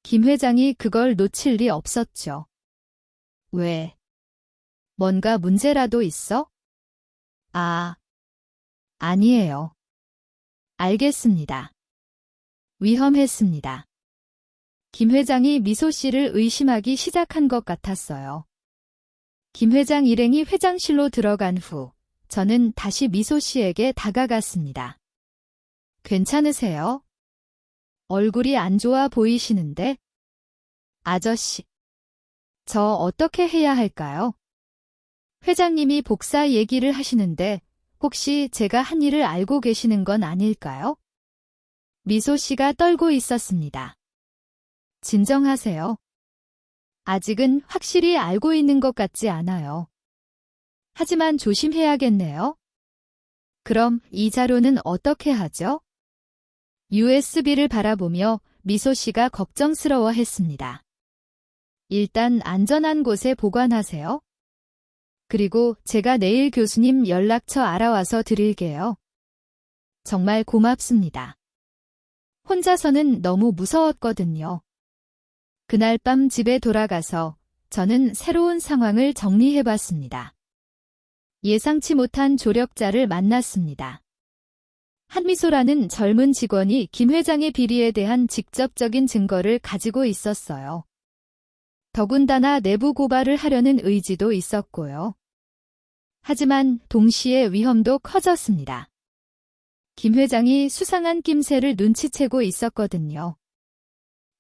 김 회장이 그걸 놓칠 리 없었죠. 왜? 뭔가 문제라도 있어? 아, 아니에요. 알겠습니다. 위험했습니다. 김 회장이 미소 씨를 의심하기 시작한 것 같았어요. 김 회장 일행이 회장실로 들어간 후 저는 다시 미소 씨에게 다가갔습니다. 괜찮으세요? 얼굴이 안 좋아 보이시는데? 아저씨, 저 어떻게 해야 할까요? 회장님이 복사 얘기를 하시는데 혹시 제가 한 일을 알고 계시는 건 아닐까요? 미소 씨가 떨고 있었습니다. 진정하세요. 아직은 확실히 알고 있는 것 같지 않아요. 하지만 조심해야겠네요. 그럼 이 자료는 어떻게 하죠? USB를 바라보며 미소 씨가 걱정스러워했습니다. 일단 안전한 곳에 보관하세요. 그리고 제가 내일 교수님 연락처 알아와서 드릴게요. 정말 고맙습니다. 혼자서는 너무 무서웠거든요. 그날 밤 집에 돌아가서 저는 새로운 상황을 정리해봤습니다. 예상치 못한 조력자를 만났습니다. 한미소라는 젊은 직원이 김 회장의 비리에 대한 직접적인 증거를 가지고 있었어요. 더군다나 내부 고발을 하려는 의지도 있었고요. 하지만 동시에 위험도 커졌습니다. 김 회장이 수상한 낌새를 눈치채고 있었거든요.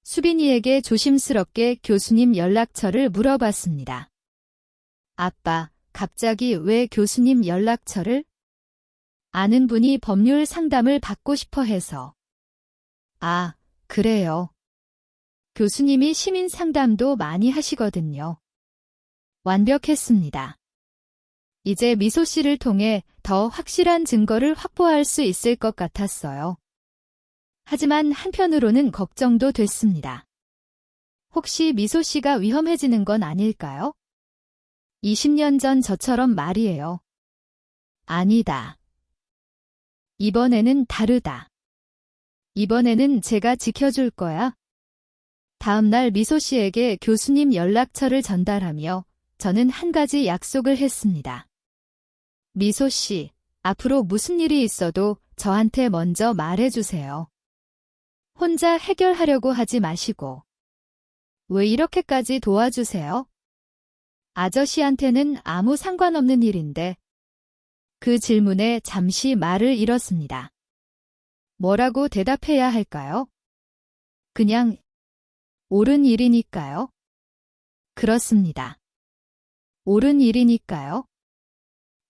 수빈이에게 조심스럽게 교수님 연락처를 물어봤습니다. 아빠, 갑자기 왜 교수님 연락처를? 아는 분이 법률 상담을 받고 싶어 해서. 아, 그래요. 교수님이 시민 상담도 많이 하시거든요. 완벽했습니다. 이제 미소 씨를 통해 더 확실한 증거를 확보할 수 있을 것 같았어요. 하지만 한편으로는 걱정도 됐습니다. 혹시 미소 씨가 위험해지는 건 아닐까요? 20년 전 저처럼 말이에요. 아니다. 이번에는 다르다. 이번에는 제가 지켜줄 거야. 다음날 미소 씨에게 교수님 연락처를 전달하며 저는 한 가지 약속을 했습니다. 미소 씨, 앞으로 무슨 일이 있어도 저한테 먼저 말해주세요. 혼자 해결하려고 하지 마시고. 왜 이렇게까지 도와주세요? 아저씨한테는 아무 상관없는 일인데. 그 질문에 잠시 말을 잃었습니다. 뭐라고 대답해야 할까요? 그냥 옳은 일이니까요. 그렇습니다. 옳은 일이니까요.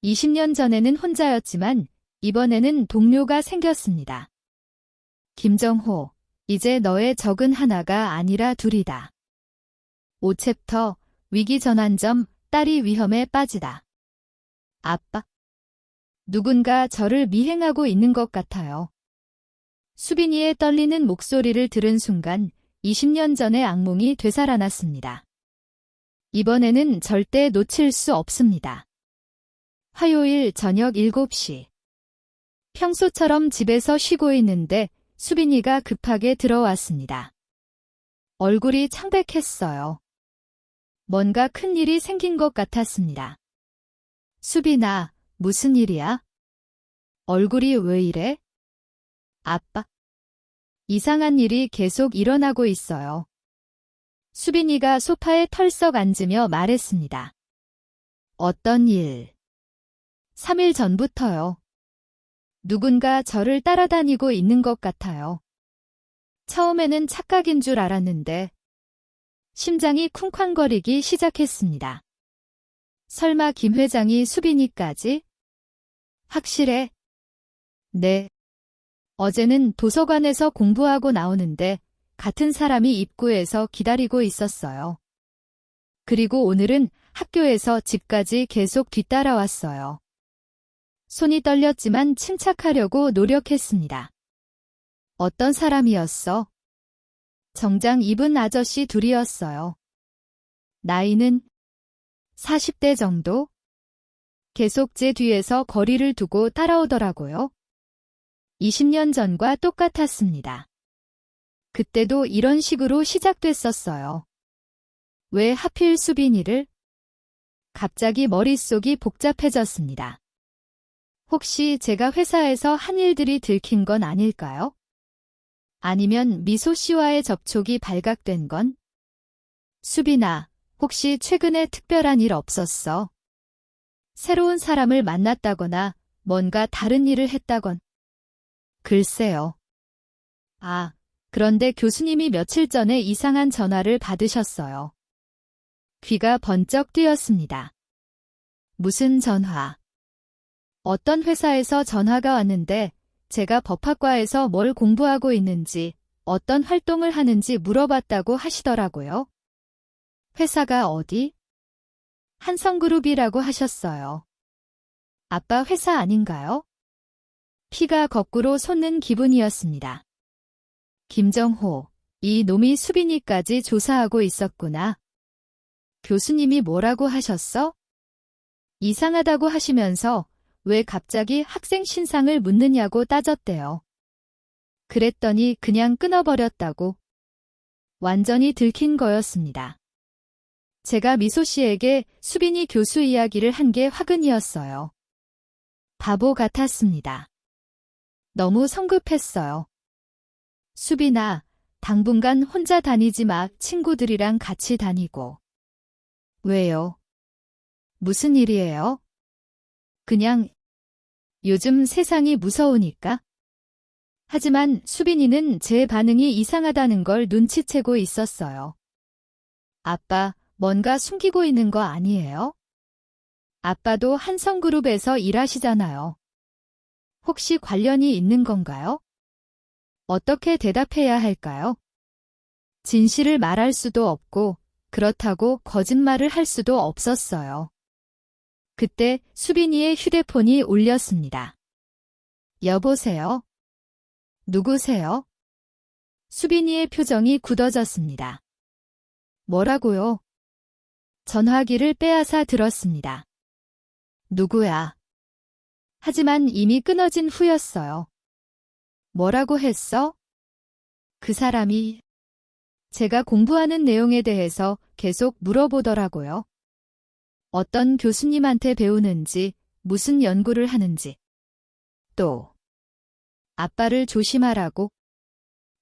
20년 전에는 혼자였지만 이번에는 동료가 생겼습니다. 김정호, 이제 너의 적은 하나가 아니라 둘이다. 5챕터, 위기 전환점, 딸이 위험에 빠지다. 아빠. 누군가 저를 미행하고 있는 것 같아요. 수빈이의 떨리는 목소리를 들은 순간 20년 전의 악몽이 되살아났습니다. 이번에는 절대 놓칠 수 없습니다. 화요일 저녁 7시. 평소처럼 집에서 쉬고 있는데 수빈이가 급하게 들어왔습니다. 얼굴이 창백했어요. 뭔가 큰일이 생긴 것 같았습니다. 수빈아, 무슨 일이야? 얼굴이 왜 이래? 아빠. 이상한 일이 계속 일어나고 있어요. 수빈이가 소파에 털썩 앉으며 말했습니다. 어떤 일? 3일 전부터요. 누군가 저를 따라다니고 있는 것 같아요. 처음에는 착각인 줄 알았는데 심장이 쿵쾅거리기 시작했습니다. 설마 김 회장이 수빈이까지? 확실해? 네. 어제는 도서관에서 공부하고 나오는데 같은 사람이 입구에서 기다리고 있었어요. 그리고 오늘은 학교에서 집까지 계속 뒤따라왔어요. 손이 떨렸지만 침착하려고 노력했습니다. 어떤 사람이었어? 정장 입은 아저씨 둘이었어요. 나이는 40대 정도? 계속 제 뒤에서 거리를 두고 따라오더라고요. 20년 전과 똑같았습니다. 그때도 이런 식으로 시작됐었어요. 왜 하필 수빈이를? 갑자기 머릿속이 복잡해졌습니다. 혹시 제가 회사에서 한 일들이 들킨 건 아닐까요? 아니면 미소 씨와의 접촉이 발각된 건? 수빈아, 혹시 최근에 특별한 일 없었어? 새로운 사람을 만났다거나 뭔가 다른 일을 했다건? 글쎄요. 아, 그런데 교수님이 며칠 전에 이상한 전화를 받으셨어요. 귀가 번쩍 뜨였습니다. 무슨 전화? 어떤 회사에서 전화가 왔는데 제가 법학과에서 뭘 공부하고 있는지, 어떤 활동을 하는지 물어봤다고 하시더라고요. 회사가 어디? 한성그룹이라고 하셨어요. 아빠 회사 아닌가요? 피가 거꾸로 솟는 기분이었습니다. 김정호, 이 놈이 수빈이까지 조사하고 있었구나. 교수님이 뭐라고 하셨어? 이상하다고 하시면서 왜 갑자기 학생 신상을 묻느냐고 따졌대요. 그랬더니 그냥 끊어버렸다고. 완전히 들킨 거였습니다. 제가 미소 씨에게 수빈이 교수 이야기를 한 게 화근이었어요. 바보 같았습니다. 너무 성급했어요. 수빈아, 당분간 혼자 다니지 마. 친구들이랑 같이 다니고. 왜요? 무슨 일이에요? 그냥 요즘 세상이 무서우니까. 하지만 수빈이는 제 반응이 이상하다는 걸 눈치채고 있었어요. 아빠, 뭔가 숨기고 있는 거 아니에요? 아빠도 한성그룹에서 일하시잖아요. 혹시 관련이 있는 건가요? 어떻게 대답해야 할까요? 진실을 말할 수도 없고 그렇다고 거짓말을 할 수도 없었어요. 그때 수빈이의 휴대폰이 울렸습니다. 여보세요? 누구세요? 수빈이의 표정이 굳어졌습니다. 뭐라고요? 전화기를 빼앗아 들었습니다. 누구야? 하지만 이미 끊어진 후였어요. 뭐라고 했어? 그 사람이 제가 공부하는 내용에 대해서 계속 물어보더라고요. 어떤 교수님한테 배우는지, 무슨 연구를 하는지. 또 아빠를 조심하라고.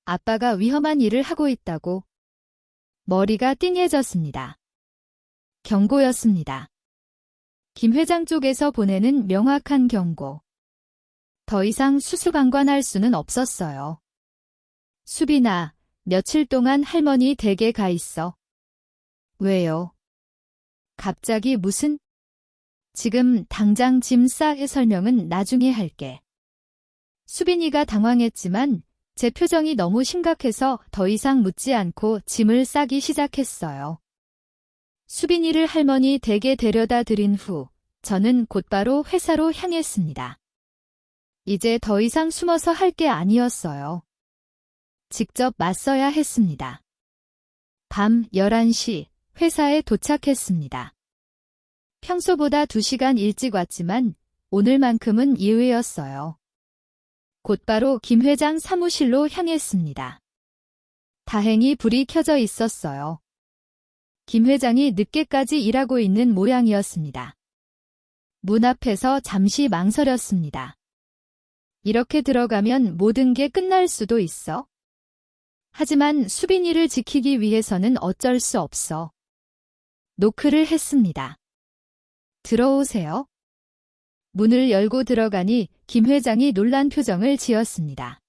아빠가 위험한 일을 하고 있다고. 머리가 띵해졌습니다. 경고였습니다. 김 회장 쪽에서 보내는 명확한 경고. 더 이상 수수관관할 수는 없었어요. 수빈아, 며칠 동안 할머니 댁에 가 있어. 왜요? 갑자기 무슨? 지금 당장 짐 싸의 설명은 나중에 할게. 수빈이가 당황했지만 제 표정이 너무 심각해서 더 이상 묻지 않고 짐을 싸기 시작했어요. 수빈이를 할머니 댁에 데려다 드린 후 저는 곧바로 회사로 향했습니다. 이제 더 이상 숨어서 할 게 아니었어요. 직접 맞서야 했습니다. 밤 11시 회사에 도착했습니다. 평소보다 2시간 일찍 왔지만 오늘만큼은 예외였어요. 곧바로 김 회장 사무실로 향했습니다. 다행히 불이 켜져 있었어요. 김 회장이 늦게까지 일하고 있는 모양이었습니다. 문 앞에서 잠시 망설였습니다. 이렇게 들어가면 모든 게 끝날 수도 있어. 하지만 수빈이를 지키기 위해서는 어쩔 수 없어. 노크를 했습니다. 들어오세요. 문을 열고 들어가니 김 회장이 놀란 표정을 지었습니다.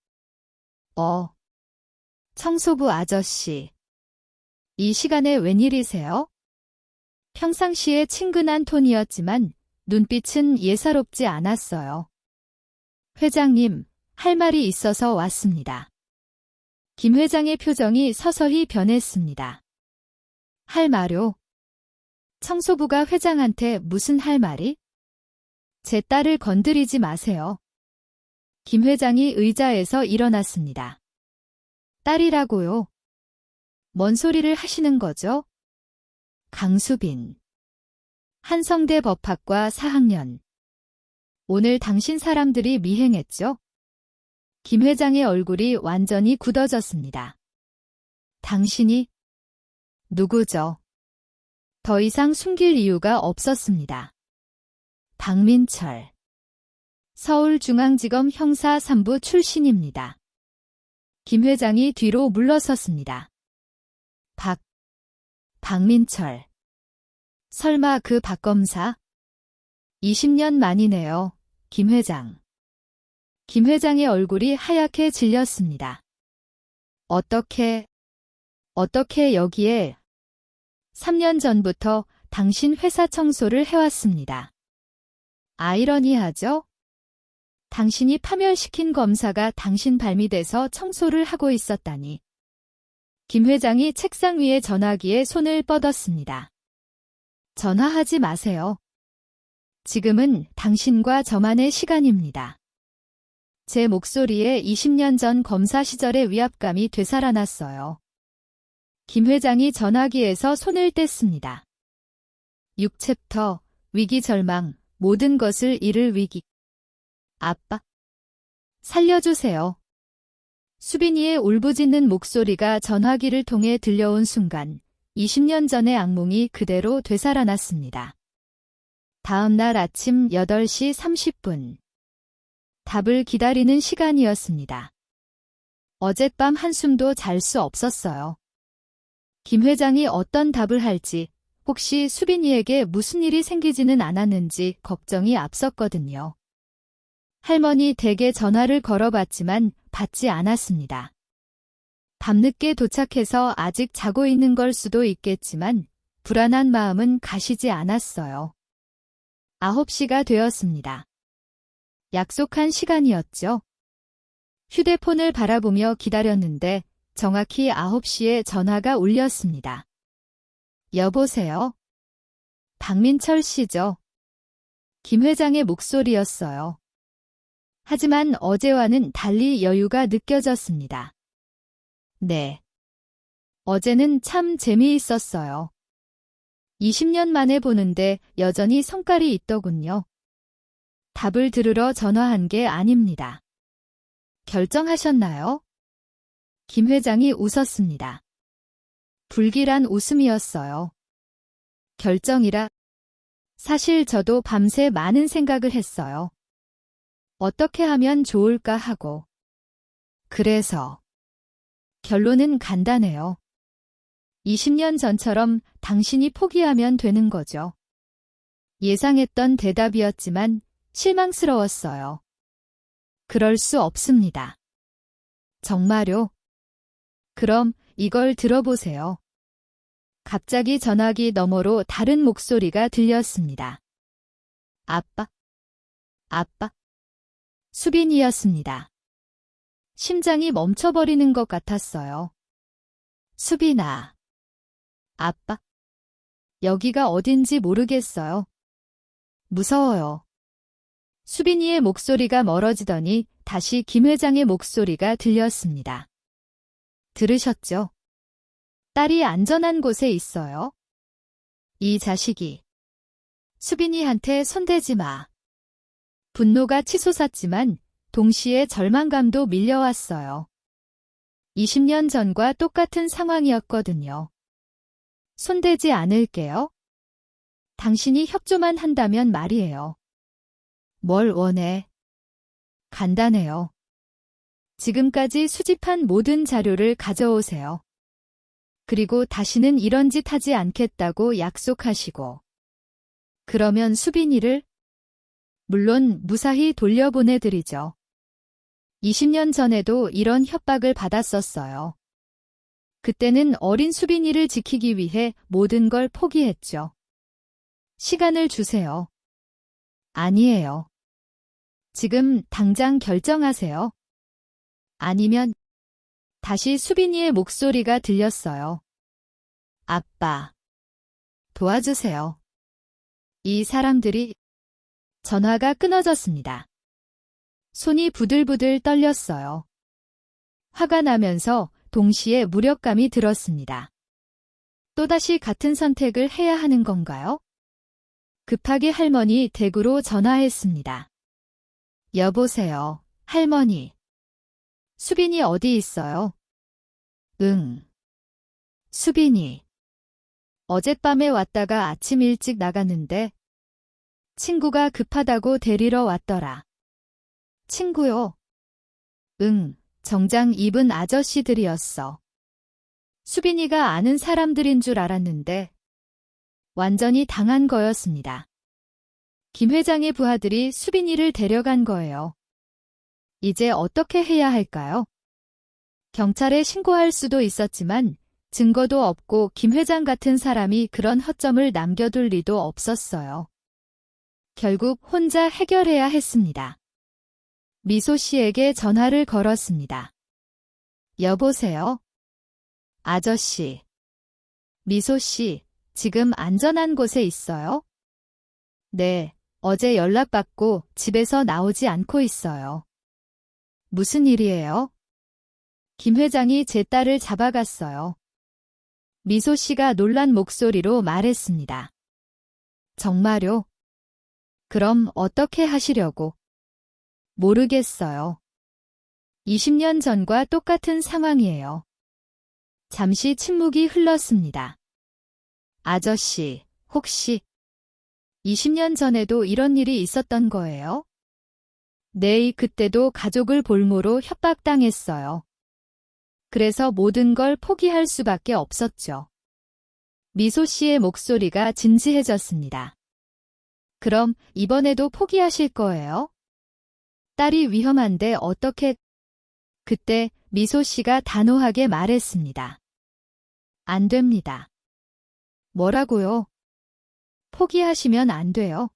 청소부 아저씨. 이 시간에 웬일이세요? 평상시에 친근한 톤이었지만 눈빛은 예사롭지 않았어요. 회장님, 할 말이 있어서 왔습니다. 김 회장의 표정이 서서히 변했습니다. 할 말요? 청소부가 회장한테 무슨 할 말이? 제 딸을 건드리지 마세요. 김 회장이 의자에서 일어났습니다. 딸이라고요? 뭔 소리를 하시는 거죠? 강수빈. 한성대 법학과 4학년. 오늘 당신 사람들이 미행했죠? 김 회장의 얼굴이 완전히 굳어졌습니다. 당신이? 누구죠? 더 이상 숨길 이유가 없었습니다. 박민철. 서울중앙지검 형사 3부 출신입니다. 김 회장이 뒤로 물러섰습니다. 박민철. 설마 그 박 검사? 20년 만이네요, 김 회장. 김 회장의 얼굴이 하얗게 질렸습니다. 어떻게 여기에? 3년 전부터 당신 회사 청소를 해왔습니다. 아이러니하죠? 당신이 파면시킨 검사가 당신 발밑에서 청소를 하고 있었다니. 김 회장이 책상 위의 전화기에 손을 뻗었습니다. 전화하지 마세요. 지금은 당신과 저만의 시간입니다. 제 목소리에 20년 전 검사 시절의 위압감이 되살아났어요. 김 회장이 전화기에서 손을 뗐습니다. 6챕터 위기 절망, 모든 것을 잃을 위기. 아빠, 살려주세요. 수빈이의 울부짖는 목소리가 전화기를 통해 들려온 순간 20년 전의 악몽이 그대로 되살아났습니다. 다음 날 아침 8시 30분. 답을 기다리는 시간이었습니다. 어젯밤 한숨도 잘 수 없었어요. 김 회장이 어떤 답을 할지, 혹시 수빈이에게 무슨 일이 생기지는 않았는지 걱정이 앞섰거든요. 할머니 댁에 전화를 걸어봤지만 받지 않았습니다. 밤늦게 도착해서 아직 자고 있는 걸 수도 있겠지만 불안한 마음은 가시지 않았어요. 9시가 되었습니다. 약속한 시간이었죠. 휴대폰을 바라보며 기다렸는데 정확히 9시에 전화가 울렸습니다. 여보세요? 박민철 씨죠? 김 회장의 목소리였어요. 하지만 어제와는 달리 여유가 느껴졌습니다. 네. 어제는 참 재미있었어요. 20년 만에 보는데 여전히 성깔이 있더군요. 답을 들으러 전화한 게 아닙니다. 결정하셨나요? 김 회장이 웃었습니다. 불길한 웃음이었어요. 결정이라. 사실 저도 밤새 많은 생각을 했어요. 어떻게 하면 좋을까 하고. 그래서 결론은 간단해요. 20년 전처럼 당신이 포기하면 되는 거죠. 예상했던 대답이었지만 실망스러웠어요. 그럴 수 없습니다. 정말요? 그럼 이걸 들어보세요. 갑자기 전화기 너머로 다른 목소리가 들렸습니다. 아빠. 수빈이였습니다. 심장이 멈춰버리는 것 같았어요. 수빈아. 아빠. 여기가 어딘지 모르겠어요. 무서워요. 수빈이의 목소리가 멀어지더니 다시 김 회장의 목소리가 들렸습니다. 들으셨죠? 딸이 안전한 곳에 있어요. 이 자식이. 수빈이한테 손대지 마. 분노가 치솟았지만 동시에 절망감도 밀려왔어요. 20년 전과 똑같은 상황이었거든요. 손대지 않을게요. 당신이 협조만 한다면 말이에요. 뭘 원해? 간단해요. 지금까지 수집한 모든 자료를 가져오세요. 그리고 다시는 이런 짓 하지 않겠다고 약속하시고. 그러면 수빈이를 물론 무사히 돌려보내드리죠. 20년 전에도 이런 협박을 받았었어요. 그때는 어린 수빈이를 지키기 위해 모든 걸 포기했죠. 시간을 주세요. 아니에요. 지금 당장 결정하세요. 아니면 다시 수빈이의 목소리가 들렸어요. 아빠. 도와주세요. 이 사람들이. 전화가 끊어졌습니다. 손이 부들부들 떨렸어요. 화가 나면서 동시에 무력감이 들었습니다. 또다시 같은 선택을 해야 하는 건가요? 급하게 할머니 댁으로 전화했습니다. 여보세요, 할머니. 수빈이 어디 있어요? 응. 수빈이. 어젯밤에 왔다가 아침 일찍 나갔는데 친구가 급하다고 데리러 왔더라. 친구요? 응, 정장 입은 아저씨들이었어. 수빈이가 아는 사람들인 줄 알았는데 완전히 당한 거였습니다. 김 회장의 부하들이 수빈이를 데려간 거예요. 이제 어떻게 해야 할까요? 경찰에 신고할 수도 있었지만 증거도 없고 김 회장 같은 사람이 그런 허점을 남겨둘 리도 없었어요. 결국 혼자 해결해야 했습니다. 미소 씨에게 전화를 걸었습니다. 여보세요? 아저씨. 미소 씨, 지금 안전한 곳에 있어요? 네, 어제 연락받고 집에서 나오지 않고 있어요. 무슨 일이에요? 김 회장이 제 딸을 잡아갔어요. 미소 씨가 놀란 목소리로 말했습니다. 정말요? 그럼 어떻게 하시려고? 모르겠어요. 20년 전과 똑같은 상황이에요. 잠시 침묵이 흘렀습니다. 아저씨, 혹시 20년 전에도 이런 일이 있었던 거예요? 네, 그때도 가족을 볼모로 협박당했어요. 그래서 모든 걸 포기할 수밖에 없었죠. 미소 씨의 목소리가 진지해졌습니다. 그럼 이번에도 포기하실 거예요? 딸이 위험한데 어떻게... 그때 미소 씨가 단호하게 말했습니다. 안 됩니다. 뭐라고요? 포기하시면 안 돼요.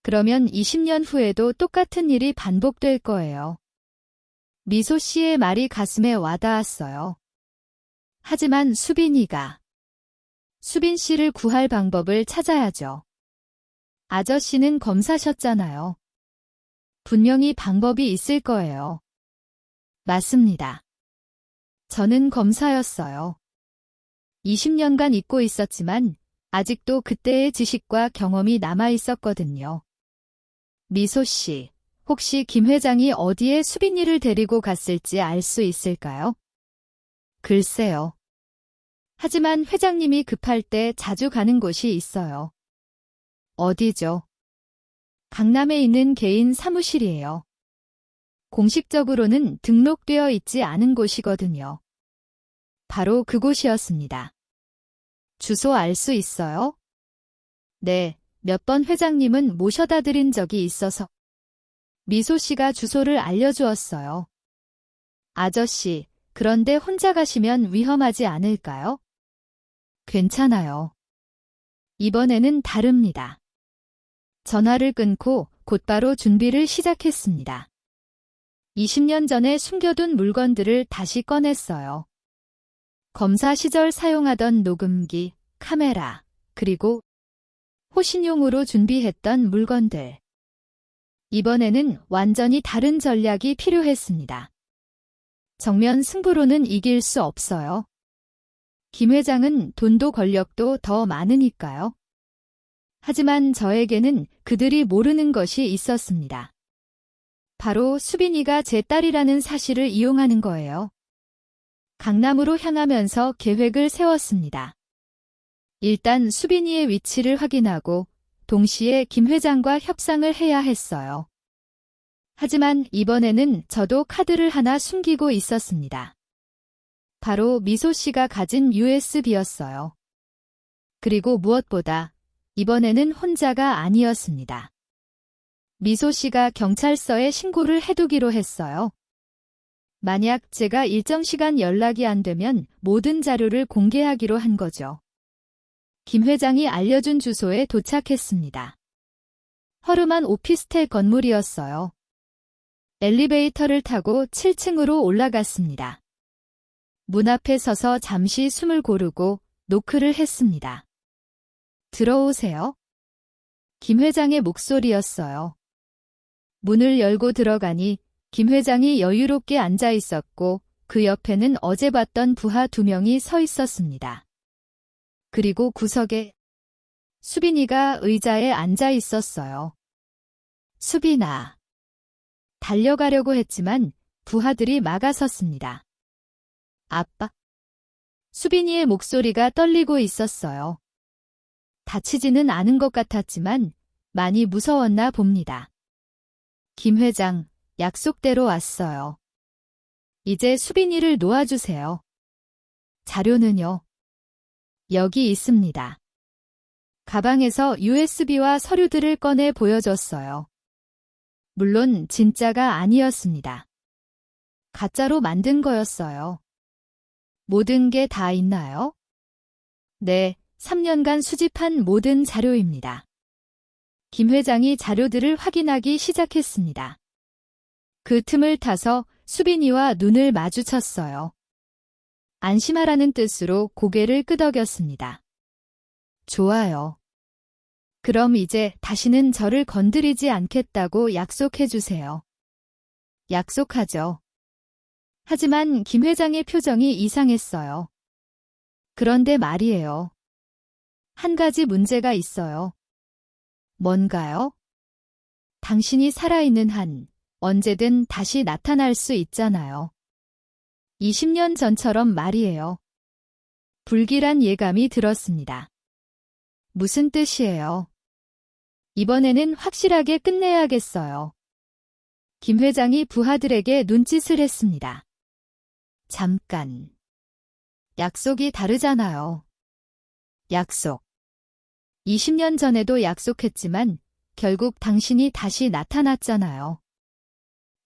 그러면 20년 후에도 똑같은 일이 반복될 거예요. 미소 씨의 말이 가슴에 와닿았어요. 하지만 수빈 씨를 구할 방법을 찾아야죠. 아저씨는 검사셨잖아요. 분명히 방법이 있을 거예요. 맞습니다. 저는 검사였어요. 20년간 잊고 있었지만 아직도 그때의 지식과 경험이 남아 있었거든요. 미소 씨, 혹시 김 회장이 어디에 수빈이를 데리고 갔을지 알 수 있을까요? 글쎄요. 하지만 회장님이 급할 때 자주 가는 곳이 있어요. 어디죠? 강남에 있는 개인 사무실이에요. 공식적으로는 등록되어 있지 않은 곳이거든요. 바로 그곳이었습니다. 주소 알 수 있어요? 네, 몇 번 회장님은 모셔다 드린 적이 있어서. 미소 씨가 주소를 알려주었어요. 아저씨, 그런데 혼자 가시면 위험하지 않을까요? 괜찮아요. 이번에는 다릅니다. 전화를 끊고 곧바로 준비를 시작했습니다. 20년 전에 숨겨둔 물건들을 다시 꺼냈어요. 검사 시절 사용하던 녹음기, 카메라, 그리고 호신용으로 준비했던 물건들. 이번에는 완전히 다른 전략이 필요했습니다. 정면 승부로는 이길 수 없어요. 김 회장은 돈도 권력도 더 많으니까요. 하지만 저에게는 그들이 모르는 것이 있었습니다. 바로 수빈이가 제 딸이라는 사실을 이용하는 거예요. 강남으로 향하면서 계획을 세웠습니다. 일단 수빈이의 위치를 확인하고 동시에 김 회장과 협상을 해야 했어요. 하지만 이번에는 저도 카드를 하나 숨기고 있었습니다. 바로 미소 씨가 가진 USB였어요. 그리고 무엇보다 이번에는 혼자가 아니었습니다. 미소 씨가 경찰서에 신고를 해두기로 했어요. 만약 제가 일정 시간 연락이 안 되면 모든 자료를 공개하기로 한 거죠. 김 회장이 알려준 주소에 도착했습니다. 허름한 오피스텔 건물이었어요. 엘리베이터를 타고 7층으로 올라갔습니다. 문 앞에 서서 잠시 숨을 고르고 노크를 했습니다. 들어오세요. 김 회장의 목소리였어요. 문을 열고 들어가니 김 회장이 여유롭게 앉아 있었고 그 옆에는 어제 봤던 부하 2명이 서 있었습니다. 그리고 구석에 수빈이가 의자에 앉아 있었어요. 수빈아. 달려가려고 했지만 부하들이 막아섰습니다. 아빠. 수빈이의 목소리가 떨리고 있었어요. 다치지는 않은 것 같았지만 많이 무서웠나 봅니다. 김 회장, 약속대로 왔어요. 이제 수빈이를 놓아주세요. 자료는요? 여기 있습니다. 가방에서 USB와 서류들을 꺼내 보여줬어요. 물론 진짜가 아니었습니다. 가짜로 만든 거였어요. 모든 게 다 있나요? 네, 3년간 수집한 모든 자료입니다. 김 회장이 자료들을 확인하기 시작했습니다. 그 틈을 타서 수빈이와 눈을 마주쳤어요. 안심하라는 뜻으로 고개를 끄덕였습니다. 좋아요. 그럼 이제 다시는 저를 건드리지 않겠다고 약속해 주세요. 약속하죠. 하지만 김 회장의 표정이 이상했어요. 그런데 말이에요. 한 가지 문제가 있어요. 뭔가요? 당신이 살아있는 한 언제든 다시 나타날 수 있잖아요. 20년 전처럼 말이에요. 불길한 예감이 들었습니다. 무슨 뜻이에요? 이번에는 확실하게 끝내야겠어요. 김 회장이 부하들에게 눈짓을 했습니다. 잠깐. 약속이 다르잖아요. 약속. 20년 전에도 약속했지만 결국 당신이 다시 나타났잖아요.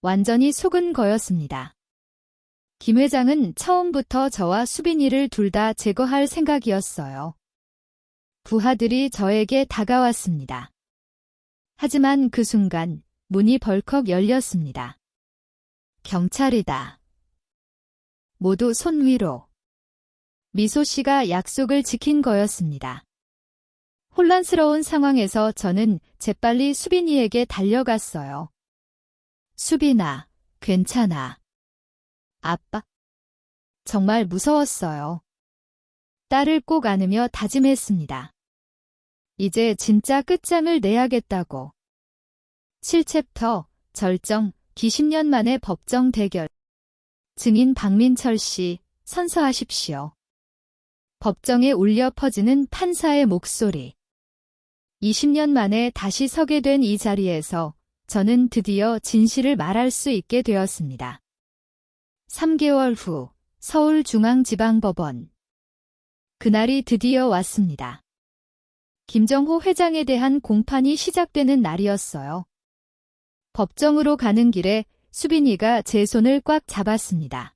완전히 속은 거였습니다. 김 회장은 처음부터 저와 수빈이를 둘 다 제거할 생각이었어요. 부하들이 저에게 다가왔습니다. 하지만 그 순간 문이 벌컥 열렸습니다. 경찰이다. 모두 손 위로. 미소 씨가 약속을 지킨 거였습니다. 혼란스러운 상황에서 저는 재빨리 수빈이에게 달려갔어요. 수빈아, 괜찮아. 아빠. 정말 무서웠어요. 딸을 꼭 안으며 다짐했습니다. 이제 진짜 끝장을 내야겠다고. 7챕터, 절정, 기 10년 만의 법정 대결. 증인 박민철 씨, 선서하십시오. 법정에 울려 퍼지는 판사의 목소리. 20년 만에 다시 서게 된 이 자리에서 저는 드디어 진실을 말할 수 있게 되었습니다. 3개월 후 서울중앙지방법원. 그날이 드디어 왔습니다. 김정호 회장에 대한 공판이 시작되는 날이었어요. 법정으로 가는 길에 수빈이가 제 손을 꽉 잡았습니다.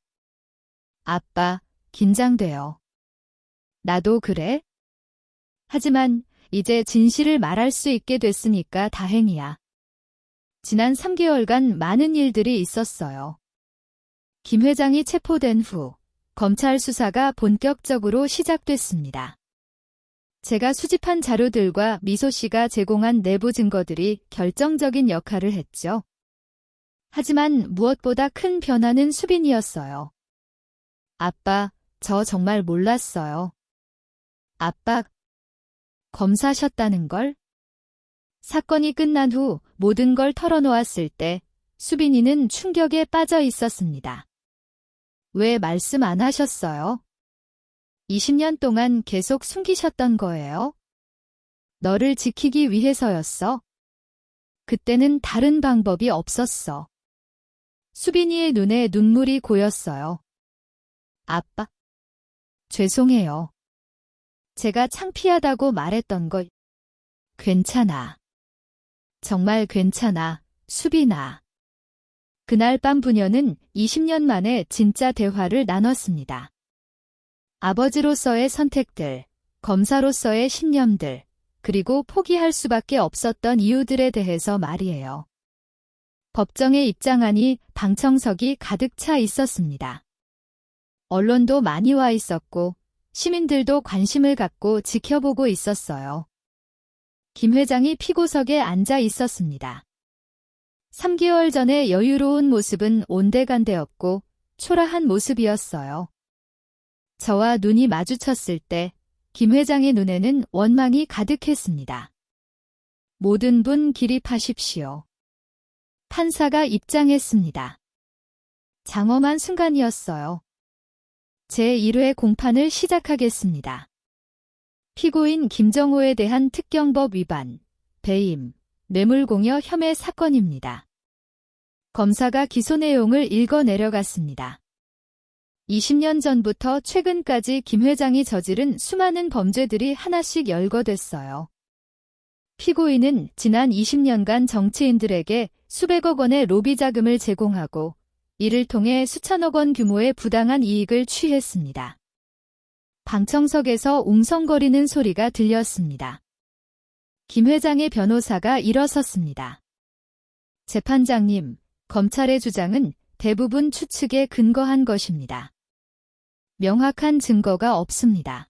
아빠, 긴장돼요. 나도 그래? 하지만 이제 진실을 말할 수 있게 됐으니까 다행이야. 지난 3개월간 많은 일들이 있었어요. 김 회장이 체포된 후 검찰 수사가 본격적으로 시작됐습니다. 제가 수집한 자료들과 미소 씨가 제공한 내부 증거들이 결정적인 역할을 했죠. 하지만 무엇보다 큰 변화는 수빈이었어요. 아빠, 저 정말 몰랐어요. 아빠, 검사셨다는 걸? 사건이 끝난 후 모든 걸 털어놓았을 때 수빈이는 충격에 빠져 있었습니다. 왜 말씀 안 하셨어요? 20년 동안 계속 숨기셨던 거예요? 너를 지키기 위해서였어? 그때는 다른 방법이 없었어. 수빈이의 눈에 눈물이 고였어요. 아빠, 죄송해요. 제가 창피하다고 말했던 거 괜찮아. 정말 괜찮아, 수빈아. 그날 밤 부녀는 20년 만에 진짜 대화를 나눴습니다. 아버지로서의 선택들, 검사로서의 신념들, 그리고 포기할 수밖에 없었던 이유들에 대해서 말이에요. 법정에 입장하니 방청석이 가득 차 있었습니다. 언론도 많이 와 있었고 시민들도 관심을 갖고 지켜보고 있었어요. 김 회장이 피고석에 앉아 있었습니다. 3개월 전의 여유로운 모습은 온데간데없고 초라한 모습이었어요. 저와 눈이 마주쳤을 때 김 회장의 눈에는 원망이 가득했습니다. 모든 분 기립하십시오. 판사가 입장했습니다. 장엄한 순간이었어요. 제1회 공판을 시작하겠습니다. 피고인 김정호에 대한 특경법 위반, 배임, 뇌물공여 혐의 사건입니다. 검사가 기소 내용을 읽어 내려갔습니다. 20년 전부터 최근까지 김 회장이 저지른 수많은 범죄들이 하나씩 열거됐어요. 피고인은 지난 20년간 정치인들에게 수백억 원의 로비 자금을 제공하고 이를 통해 수천억 원 규모의 부당한 이익을 취했습니다. 방청석에서 웅성거리는 소리가 들렸습니다. 김 회장의 변호사가 일어섰습니다. 재판장님, 검찰의 주장은 대부분 추측에 근거한 것입니다. 명확한 증거가 없습니다.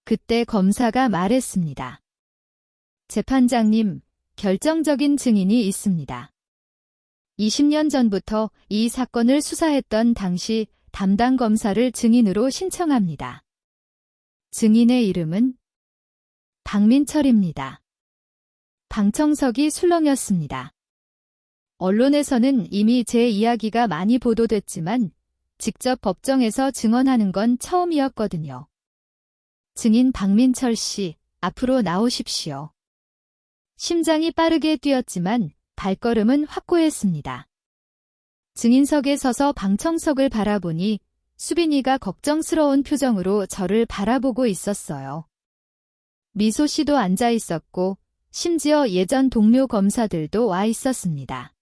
그때 검사가 말했습니다. 재판장님, 결정적인 증인이 있습니다. 20년 전부터 이 사건을 수사했던 당시 담당 검사를 증인으로 신청합니다. 증인의 이름은 박민철입니다. 방청석이 술렁였습니다. 언론에서는 이미 제 이야기가 많이 보도됐지만 직접 법정에서 증언하는 건 처음이었거든요. 증인 박민철 씨, 앞으로 나오십시오. 심장이 빠르게 뛰었지만 발걸음은 확고했습니다. 증인석에 서서 방청석을 바라보니 수빈이가 걱정스러운 표정으로 저를 바라보고 있었어요. 미소 씨도 앉아 있었고 심지어 예전 동료 검사들도 와 있었습니다.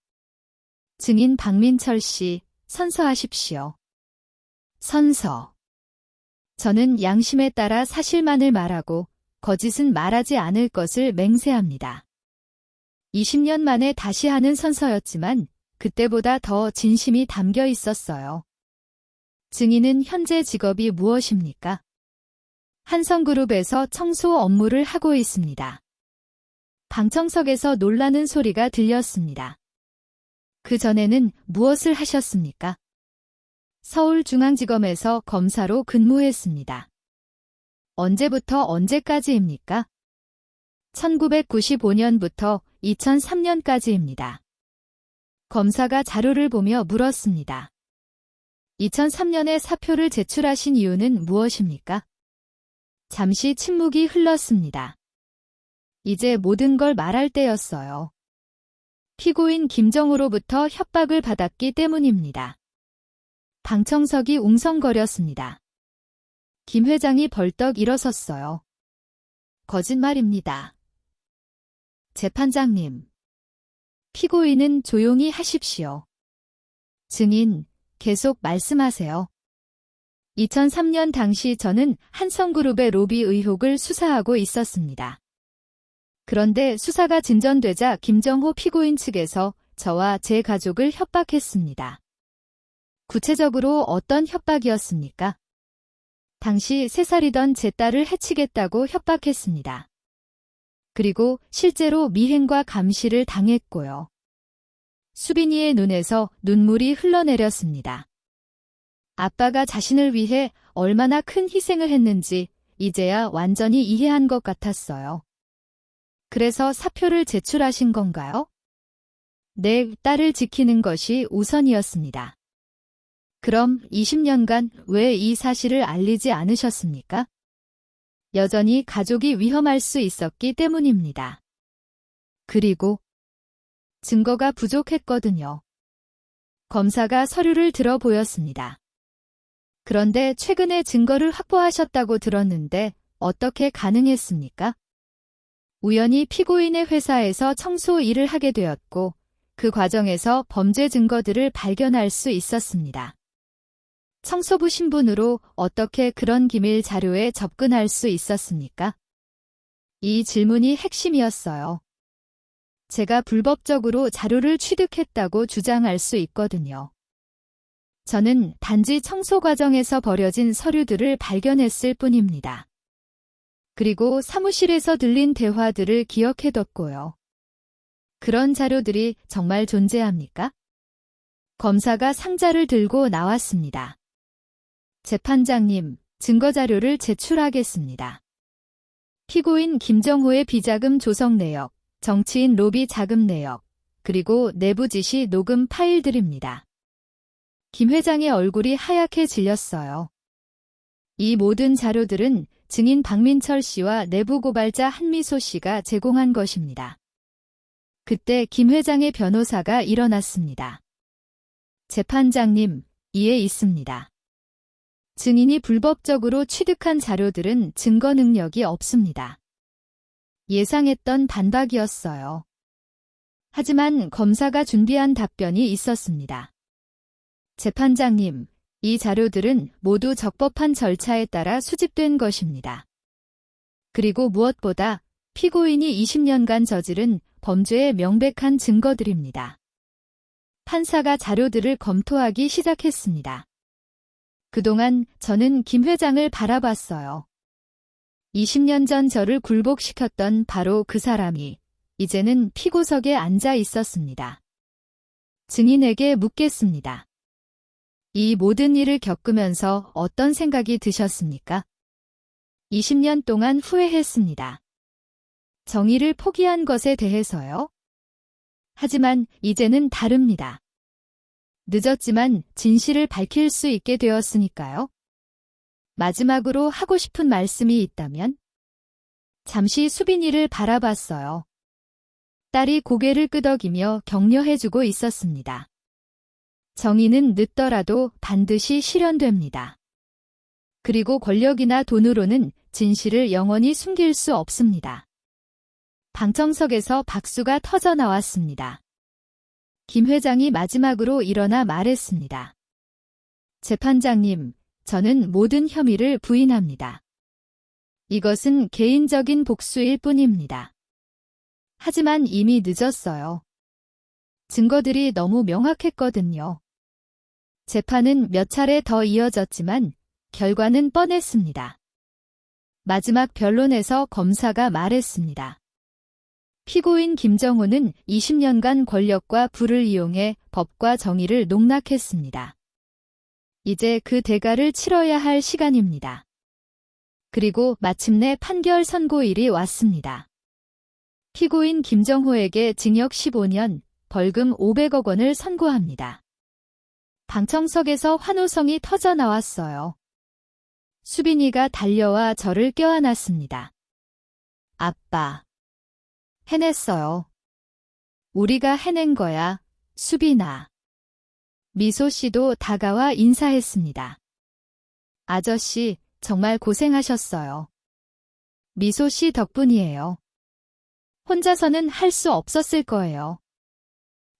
증인 박민철 씨, 선서하십시오. 선서. 저는 양심에 따라 사실만을 말하고 거짓은 말하지 않을 것을 맹세합니다. 20년 만에 다시 하는 선서였지만 그때보다 더 진심이 담겨 있었어요. 증인은 현재 직업이 무엇입니까? 한성그룹에서 청소 업무를 하고 있습니다. 방청석에서 놀라는 소리가 들렸습니다. 그 전에는 무엇을 하셨습니까? 서울중앙지검에서 검사로 근무했습니다. 언제부터 언제까지입니까? 1995년부터 2003년까지입니다. 검사가 자료를 보며 물었습니다. 2003년에 사표를 제출하신 이유는 무엇입니까? 잠시 침묵이 흘렀습니다. 이제 모든 걸 말할 때였어요. 피고인 김정호로부터 협박을 받았기 때문입니다. 방청석이 웅성거렸습니다. 김 회장이 벌떡 일어섰어요. 거짓말입니다. 재판장님. 피고인은 조용히 하십시오. 증인, 계속 말씀하세요. 2003년 당시 저는 한성그룹의 로비 의혹을 수사하고 있었습니다. 그런데 수사가 진전되자 김정호 피고인 측에서 저와 제 가족을 협박했습니다. 구체적으로 어떤 협박이었습니까? 당시 3살이던 제 딸을 해치겠다고 협박했습니다. 그리고 실제로 미행과 감시를 당했고요. 수빈이의 눈에서 눈물이 흘러내렸습니다. 아빠가 자신을 위해 얼마나 큰 희생을 했는지 이제야 완전히 이해한 것 같았어요. 그래서 사표를 제출하신 건가요? 네, 딸을 지키는 것이 우선이었습니다. 그럼 20년간 왜 이 사실을 알리지 않으셨습니까? 여전히 가족이 위험할 수 있었기 때문입니다. 그리고 증거가 부족했거든요. 검사가 서류를 들어 보였습니다. 그런데 최근에 증거를 확보하셨다고 들었는데 어떻게 가능했습니까? 우연히 피고인의 회사에서 청소 일을 하게 되었고 그 과정에서 범죄 증거들을 발견할 수 있었습니다. 청소부 신분으로 어떻게 그런 기밀 자료에 접근할 수 있었습니까? 이 질문이 핵심이었어요. 제가 불법적으로 자료를 취득했다고 주장할 수 있거든요. 저는 단지 청소 과정에서 버려진 서류들을 발견했을 뿐입니다. 그리고 사무실에서 들린 대화들을 기억해뒀고요. 그런 자료들이 정말 존재합니까? 검사가 상자를 들고 나왔습니다. 재판장님, 증거자료를 제출하겠습니다. 피고인 김정호의 비자금 조성 내역, 정치인 로비 자금 내역, 그리고 내부 지시 녹음 파일들입니다. 김 회장의 얼굴이 하얗게 질렸어요. 이 모든 자료들은 증인 박민철 씨와 내부 고발자 한미소 씨가 제공한 것입니다. 그때 김 회장의 변호사가 일어났습니다. 재판장님, 이에 있습니다. 증인이 불법적으로 취득한 자료들은 증거 능력이 없습니다. 예상했던 반박이었어요. 하지만 검사가 준비한 답변이 있었습니다. 재판장님, 이 자료들은 모두 적법한 절차에 따라 수집된 것입니다. 그리고 무엇보다 피고인이 20년간 저지른 범죄의 명백한 증거들입니다. 판사가 자료들을 검토하기 시작했습니다. 그동안 저는 김 회장을 바라봤어요. 20년 전 저를 굴복시켰던 바로 그 사람이 이제는 피고석에 앉아 있었습니다. 증인에게 묻겠습니다. 이 모든 일을 겪으면서 어떤 생각이 드셨습니까? 20년 동안 후회했습니다. 정의를 포기한 것에 대해서요. 하지만 이제는 다릅니다. 늦었지만 진실을 밝힐 수 있게 되었으니까요. 마지막으로 하고 싶은 말씀이 있다면? 잠시 수빈이를 바라봤어요. 딸이 고개를 끄덕이며 격려해주고 있었습니다. 정의는 늦더라도 반드시 실현됩니다. 그리고 권력이나 돈으로는 진실을 영원히 숨길 수 없습니다. 방청석에서 박수가 터져 나왔습니다. 김 회장이 마지막으로 일어나 말했습니다. 재판장님, 저는 모든 혐의를 부인합니다. 이것은 개인적인 복수일 뿐입니다. 하지만 이미 늦었어요. 증거들이 너무 명확했거든요. 재판은 몇 차례 더 이어졌지만 결과는 뻔했습니다. 마지막 변론에서 검사가 말했습니다. 피고인 김정호는 20년간 권력과 부를 이용해 법과 정의를 농락했습니다. 이제 그 대가를 치러야 할 시간입니다. 그리고 마침내 판결 선고일이 왔습니다. 피고인 김정호에게 징역 15년, 벌금 500억 원을 선고합니다. 방청석에서 환호성이 터져 나왔어요. 수빈이가 달려와 저를 껴안았습니다. 아빠. 해냈어요. 우리가 해낸 거야, 수빈아. 미소 씨도 다가와 인사했습니다. 아저씨, 정말 고생하셨어요. 미소 씨 덕분이에요. 혼자서는 할 수 없었을 거예요.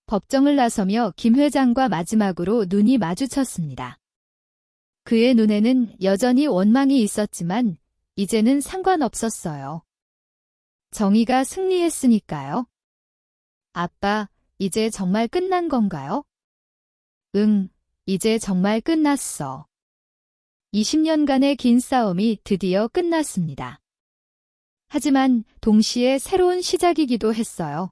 법정을 나서며 김 회장과 마지막으로 눈이 마주쳤습니다. 그의 눈에는 여전히 원망이 있었지만 이제는 상관없었어요. 정의가 승리했으니까요. 아빠, 이제 정말 끝난 건가요? 응, 이제 정말 끝났어. 20년간의 긴 싸움이 드디어 끝났습니다. 하지만 동시에 새로운 시작이기도 했어요.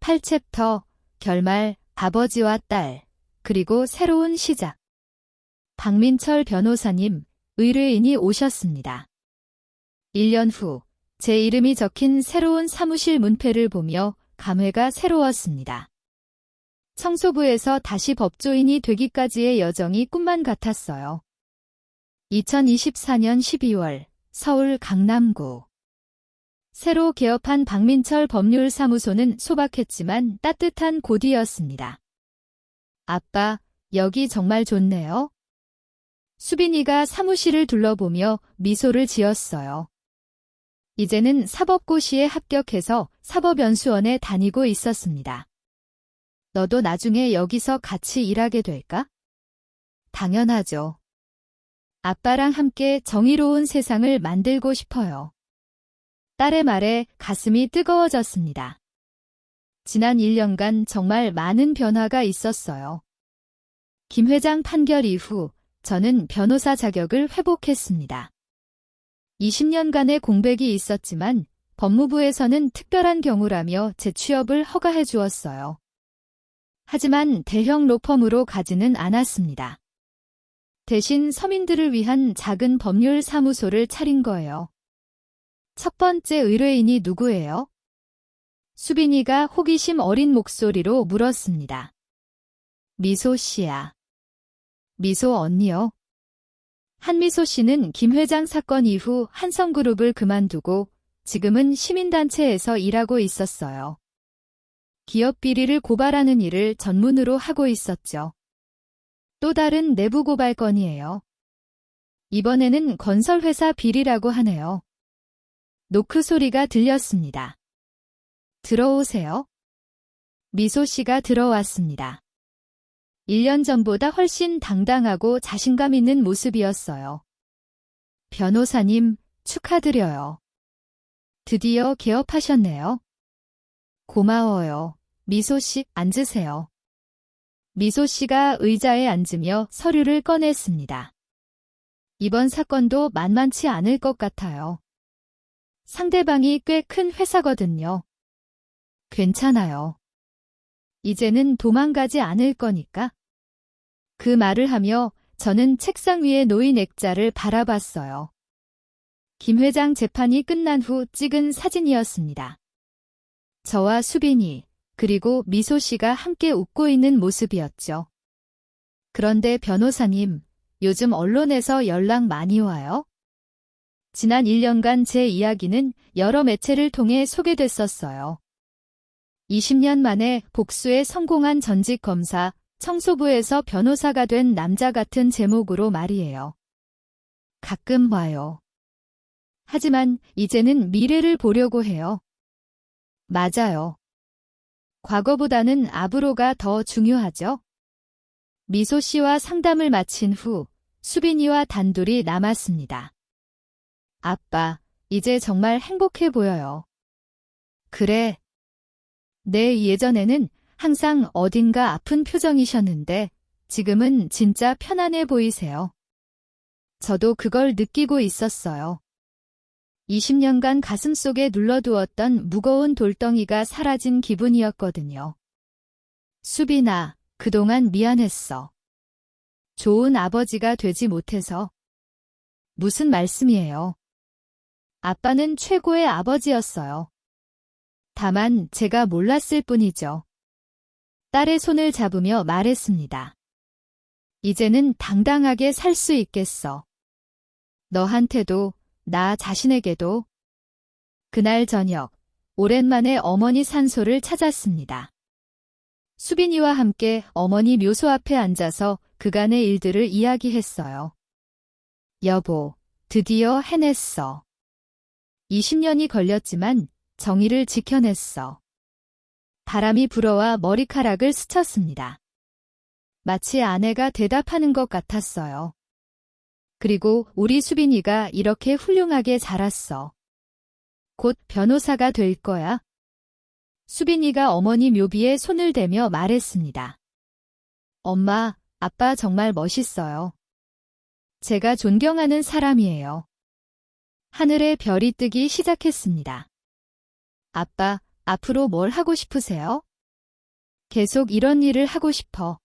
8챕터, 결말, 아버지와 딸, 그리고 새로운 시작. 박민철 변호사님, 의뢰인이 오셨습니다. 1년 후, 제 이름이 적힌 새로운 사무실 문패를 보며 감회가 새로웠습니다. 청소부에서 다시 법조인이 되기까지의 여정이 꿈만 같았어요. 2024년 12월, 서울 강남구. 새로 개업한 박민철 법률사무소는 소박했지만 따뜻한 곳이었습니다. 아빠, 여기 정말 좋네요. 수빈이가 사무실을 둘러보며 미소를 지었어요. 이제는 사법고시에 합격해서 사법연수원에 다니고 있었습니다. 너도 나중에 여기서 같이 일하게 될까? 당연하죠. 아빠랑 함께 정의로운 세상을 만들고 싶어요. 딸의 말에 가슴이 뜨거워졌습니다. 지난 1년간 정말 많은 변화가 있었어요. 김 회장 판결 이후 저는 변호사 자격을 회복했습니다. 20년간의 공백이 있었지만 법무부에서는 특별한 경우라며 재취업을 허가해 주었어요. 하지만 대형 로펌으로 가지는 않았습니다. 대신 서민들을 위한 작은 법률 사무소를 차린 거예요. 첫 번째 의뢰인이 누구예요? 수빈이가 호기심 어린 목소리로 물었습니다. 미소 씨야. 미소 언니요? 한미소 씨는 김 회장 사건 이후 한성그룹을 그만두고 지금은 시민단체에서 일하고 있었어요. 기업 비리를 고발하는 일을 전문으로 하고 있었죠. 또 다른 내부 고발 건이에요. 이번에는 건설회사 비리라고 하네요. 노크 소리가 들렸습니다. 들어오세요. 미소 씨가 들어왔습니다. 1년 전보다 훨씬 당당하고 자신감 있는 모습이었어요. 변호사님, 축하드려요. 드디어 개업하셨네요. 고마워요. 미소 씨, 앉으세요. 미소 씨가 의자에 앉으며 서류를 꺼냈습니다. 이번 사건도 만만치 않을 것 같아요. 상대방이 꽤 큰 회사거든요. 괜찮아요. 이제는 도망가지 않을 거니까. 그 말을 하며 저는 책상 위에 놓인 액자를 바라봤어요. 김 회장 재판이 끝난 후 찍은 사진이었습니다. 저와 수빈이, 그리고 미소 씨가 함께 웃고 있는 모습이었죠. 그런데 변호사님, 요즘 언론에서 연락 많이 와요? 지난 1년간 제 이야기는 여러 매체를 통해 소개됐었어요. 20년 만에 복수에 성공한 전직 검사, 청소부에서 변호사가 된 남자 같은 제목으로 말이에요. 가끔 와요. 하지만 이제는 미래를 보려고 해요. 맞아요. 과거보다는 앞으로가 더 중요하죠. 미소 씨와 상담을 마친 후 수빈이와 단둘이 남았습니다. 아빠, 이제 정말 행복해 보여요. 그래. 네, 예전에는 항상 어딘가 아픈 표정이셨는데 지금은 진짜 편안해 보이세요. 저도 그걸 느끼고 있었어요. 20년간 가슴속에 눌러두었던 무거운 돌덩이가 사라진 기분이었거든요. 수빈아, 그동안 미안했어. 좋은 아버지가 되지 못해서. 무슨 말씀이에요? 아빠는 최고의 아버지였어요. 다만 제가 몰랐을 뿐이죠. 딸의 손을 잡으며 말했습니다. 이제는 당당하게 살 수 있겠어. 너한테도, 나 자신에게도. 그날 저녁, 오랜만에 어머니 산소를 찾았습니다. 수빈이와 함께 어머니 묘소 앞에 앉아서 그간의 일들을 이야기했어요. 여보, 드디어 해냈어. 20년이 걸렸지만 정의를 지켜냈어. 바람이 불어와 머리카락을 스쳤습니다. 마치 아내가 대답하는 것 같았어요. 그리고 우리 수빈이가 이렇게 훌륭하게 자랐어. 곧 변호사가 될 거야. 수빈이가 어머니 묘비에 손을 대며 말했습니다. 엄마, 아빠 정말 멋있어요. 제가 존경하는 사람이에요. 하늘에 별이 뜨기 시작했습니다. 아빠, 앞으로 뭘 하고 싶으세요? 계속 이런 일을 하고 싶어.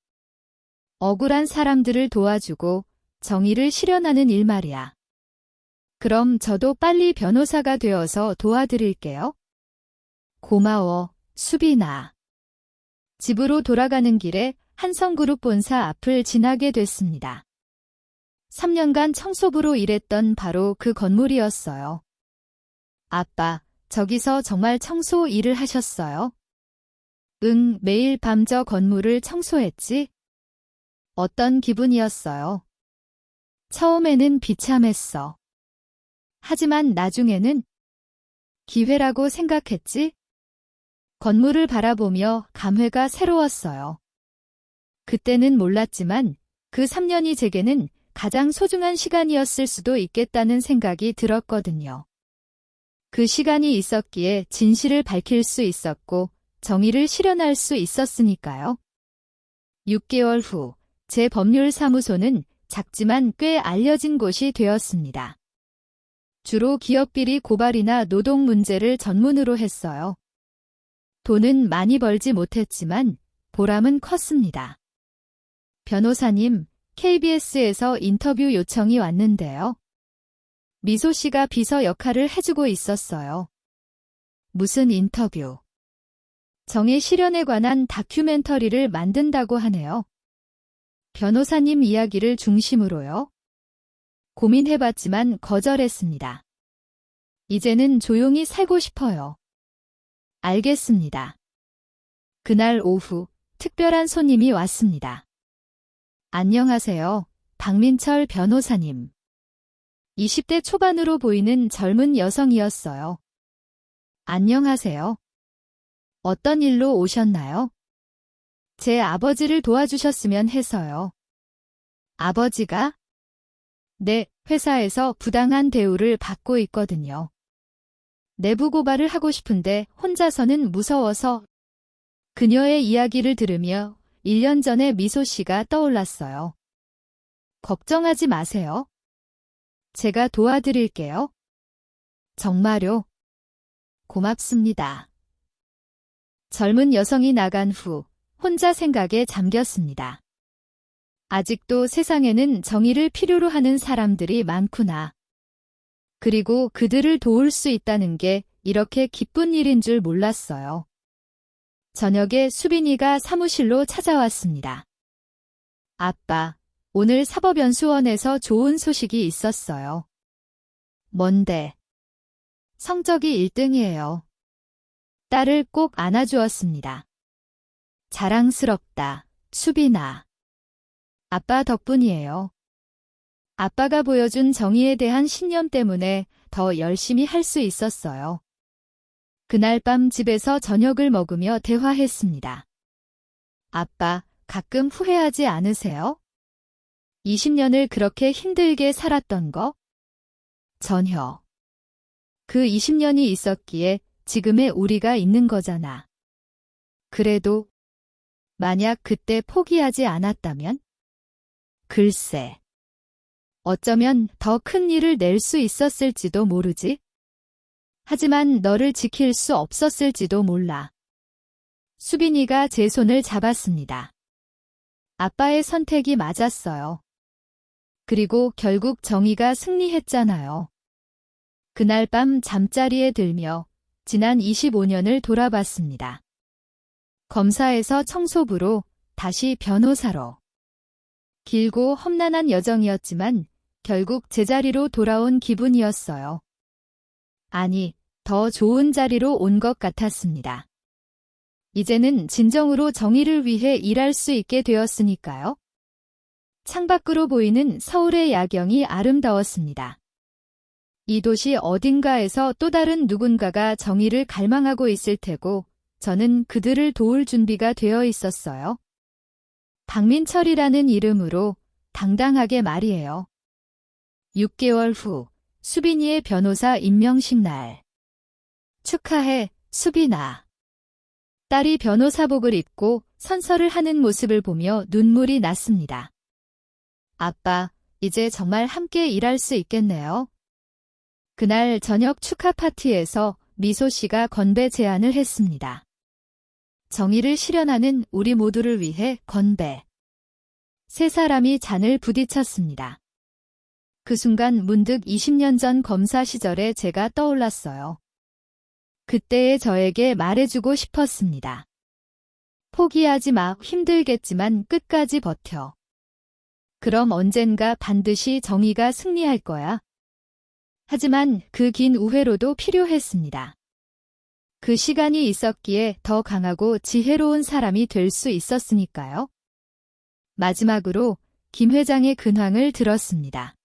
억울한 사람들을 도와주고 정의를 실현하는 일 말이야. 그럼 저도 빨리 변호사가 되어서 도와드릴게요. 고마워, 수빈아. 집으로 돌아가는 길에 한성그룹 본사 앞을 지나게 됐습니다. 3년간 청소부로 일했던 바로 그 건물이었어요. 아빠, 저기서 정말 청소 일을 하셨어요? 응, 매일 밤 저 건물을 청소했지? 어떤 기분이었어요? 처음에는 비참했어. 하지만 나중에는 기회라고 생각했지? 건물을 바라보며 감회가 새로웠어요. 그때는 몰랐지만 그 3년이 제게는 가장 소중한 시간이었을 수도 있겠다는 생각이 들었거든요. 그 시간이 있었기에 진실을 밝힐 수 있었고 정의를 실현할 수 있었으니까요. 6개월 후 제 법률사무소는 작지만 꽤 알려진 곳이 되었습니다. 주로 기업비리 고발이나 노동 문제를 전문으로 했어요. 돈은 많이 벌지 못했지만 보람은 컸습니다. 변호사님, KBS에서 인터뷰 요청이 왔는데요. 미소 씨가 비서 역할을 해주고 있었어요. 무슨 인터뷰? 정의 실현에 관한 다큐멘터리를 만든다고 하네요. 변호사님 이야기를 중심으로요. 고민해봤지만 거절했습니다. 이제는 조용히 살고 싶어요. 알겠습니다. 그날 오후 특별한 손님이 왔습니다. 안녕하세요, 박민철 변호사님. 20대 초반으로 보이는 젊은 여성이었어요. 안녕하세요. 어떤 일로 오셨나요? 제 아버지를 도와주셨으면 해서요. 아버지가? 네, 회사에서 부당한 대우를 받고 있거든요. 내부 고발을 하고 싶은데 혼자서는 무서워서. 그녀의 이야기를 들으며 1년 전에 미소 씨가 떠올랐어요. 걱정하지 마세요. 제가 도와드릴게요. 정말요? 고맙습니다. 젊은 여성이 나간 후 혼자 생각에 잠겼습니다. 아직도 세상에는 정의를 필요로 하는 사람들이 많구나. 그리고 그들을 도울 수 있다는 게 이렇게 기쁜 일인 줄 몰랐어요. 저녁에 수빈이가 사무실로 찾아왔습니다. 아빠, 오늘 사법연수원에서 좋은 소식이 있었어요. 뭔데? 성적이 1등이에요. 딸을 꼭 안아주었습니다. 자랑스럽다, 수빈아. 아빠 덕분이에요. 아빠가 보여준 정의에 대한 신념 때문에 더 열심히 할 수 있었어요. 그날 밤 집에서 저녁을 먹으며 대화했습니다. 아빠, 가끔 후회하지 않으세요? 20년을 그렇게 힘들게 살았던 거? 전혀. 그 20년이 있었기에 지금의 우리가 있는 거잖아. 그래도 만약 그때 포기하지 않았다면? 글쎄. 어쩌면 더 큰 일을 낼 수 있었을지도 모르지. 하지만 너를 지킬 수 없었을지도 몰라. 수빈이가 제 손을 잡았습니다. 아빠의 선택이 맞았어요. 그리고 결국 정의가 승리했잖아요. 그날 밤 잠자리에 들며 지난 25년을 돌아봤습니다. 검사에서 청소부로 다시 변호사로. 길고 험난한 여정이었지만 결국 제자리로 돌아온 기분이었어요. 아니, 더 좋은 자리로 온 것 같았습니다. 이제는 진정으로 정의를 위해 일할 수 있게 되었으니까요. 창밖으로 보이는 서울의 야경이 아름다웠습니다. 이 도시 어딘가에서 또 다른 누군가가 정의를 갈망하고 있을 테고 저는 그들을 도울 준비가 되어 있었어요. 박민철이라는 이름으로 당당하게 말이에요. 6개월 후 수빈이의 변호사 임명식 날. 축하해, 수빈아. 딸이 변호사복을 입고 선서를 하는 모습을 보며 눈물이 났습니다. 아빠, 이제 정말 함께 일할 수 있겠네요. 그날 저녁 축하 파티에서 미소 씨가 건배 제안을 했습니다. 정의를 실현하는 우리 모두를 위해 건배. 세 사람이 잔을 부딪혔습니다. 그 순간 문득 20년 전 검사 시절에 제가 떠올랐어요. 그때의 저에게 말해주고 싶었습니다. 포기하지 마, 힘들겠지만 끝까지 버텨. 그럼 언젠가 반드시 정의가 승리할 거야. 하지만 그 긴 우회로도 필요했습니다. 그 시간이 있었기에 더 강하고 지혜로운 사람이 될 수 있었으니까요. 마지막으로 김 회장의 근황을 들었습니다.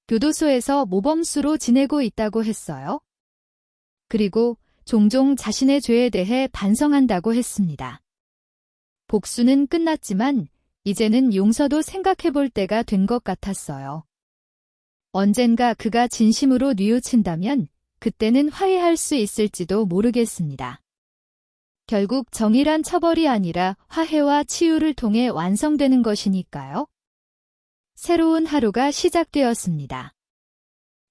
교도소에서 모범수로 지내고 있다고 했어요. 그리고 종종 자신의 죄에 대해 반성한다고 했습니다. 복수는 끝났지만 이제는 용서도 생각해 볼 때가 된 것 같았어요. 언젠가 그가 진심으로 뉘우친다면 그때는 화해할 수 있을지도 모르겠습니다. 결국 정의란 처벌이 아니라 화해와 치유를 통해 완성되는 것이니까요. 새로운 하루가 시작되었습니다.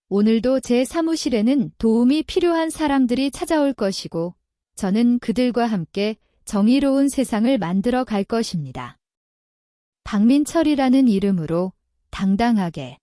오늘도 제 사무실에는 도움이 필요한 사람들이 찾아올 것이고 저는 그들과 함께 정의로운 세상을 만들어 갈 것입니다. 박민철이라는 이름으로 당당하게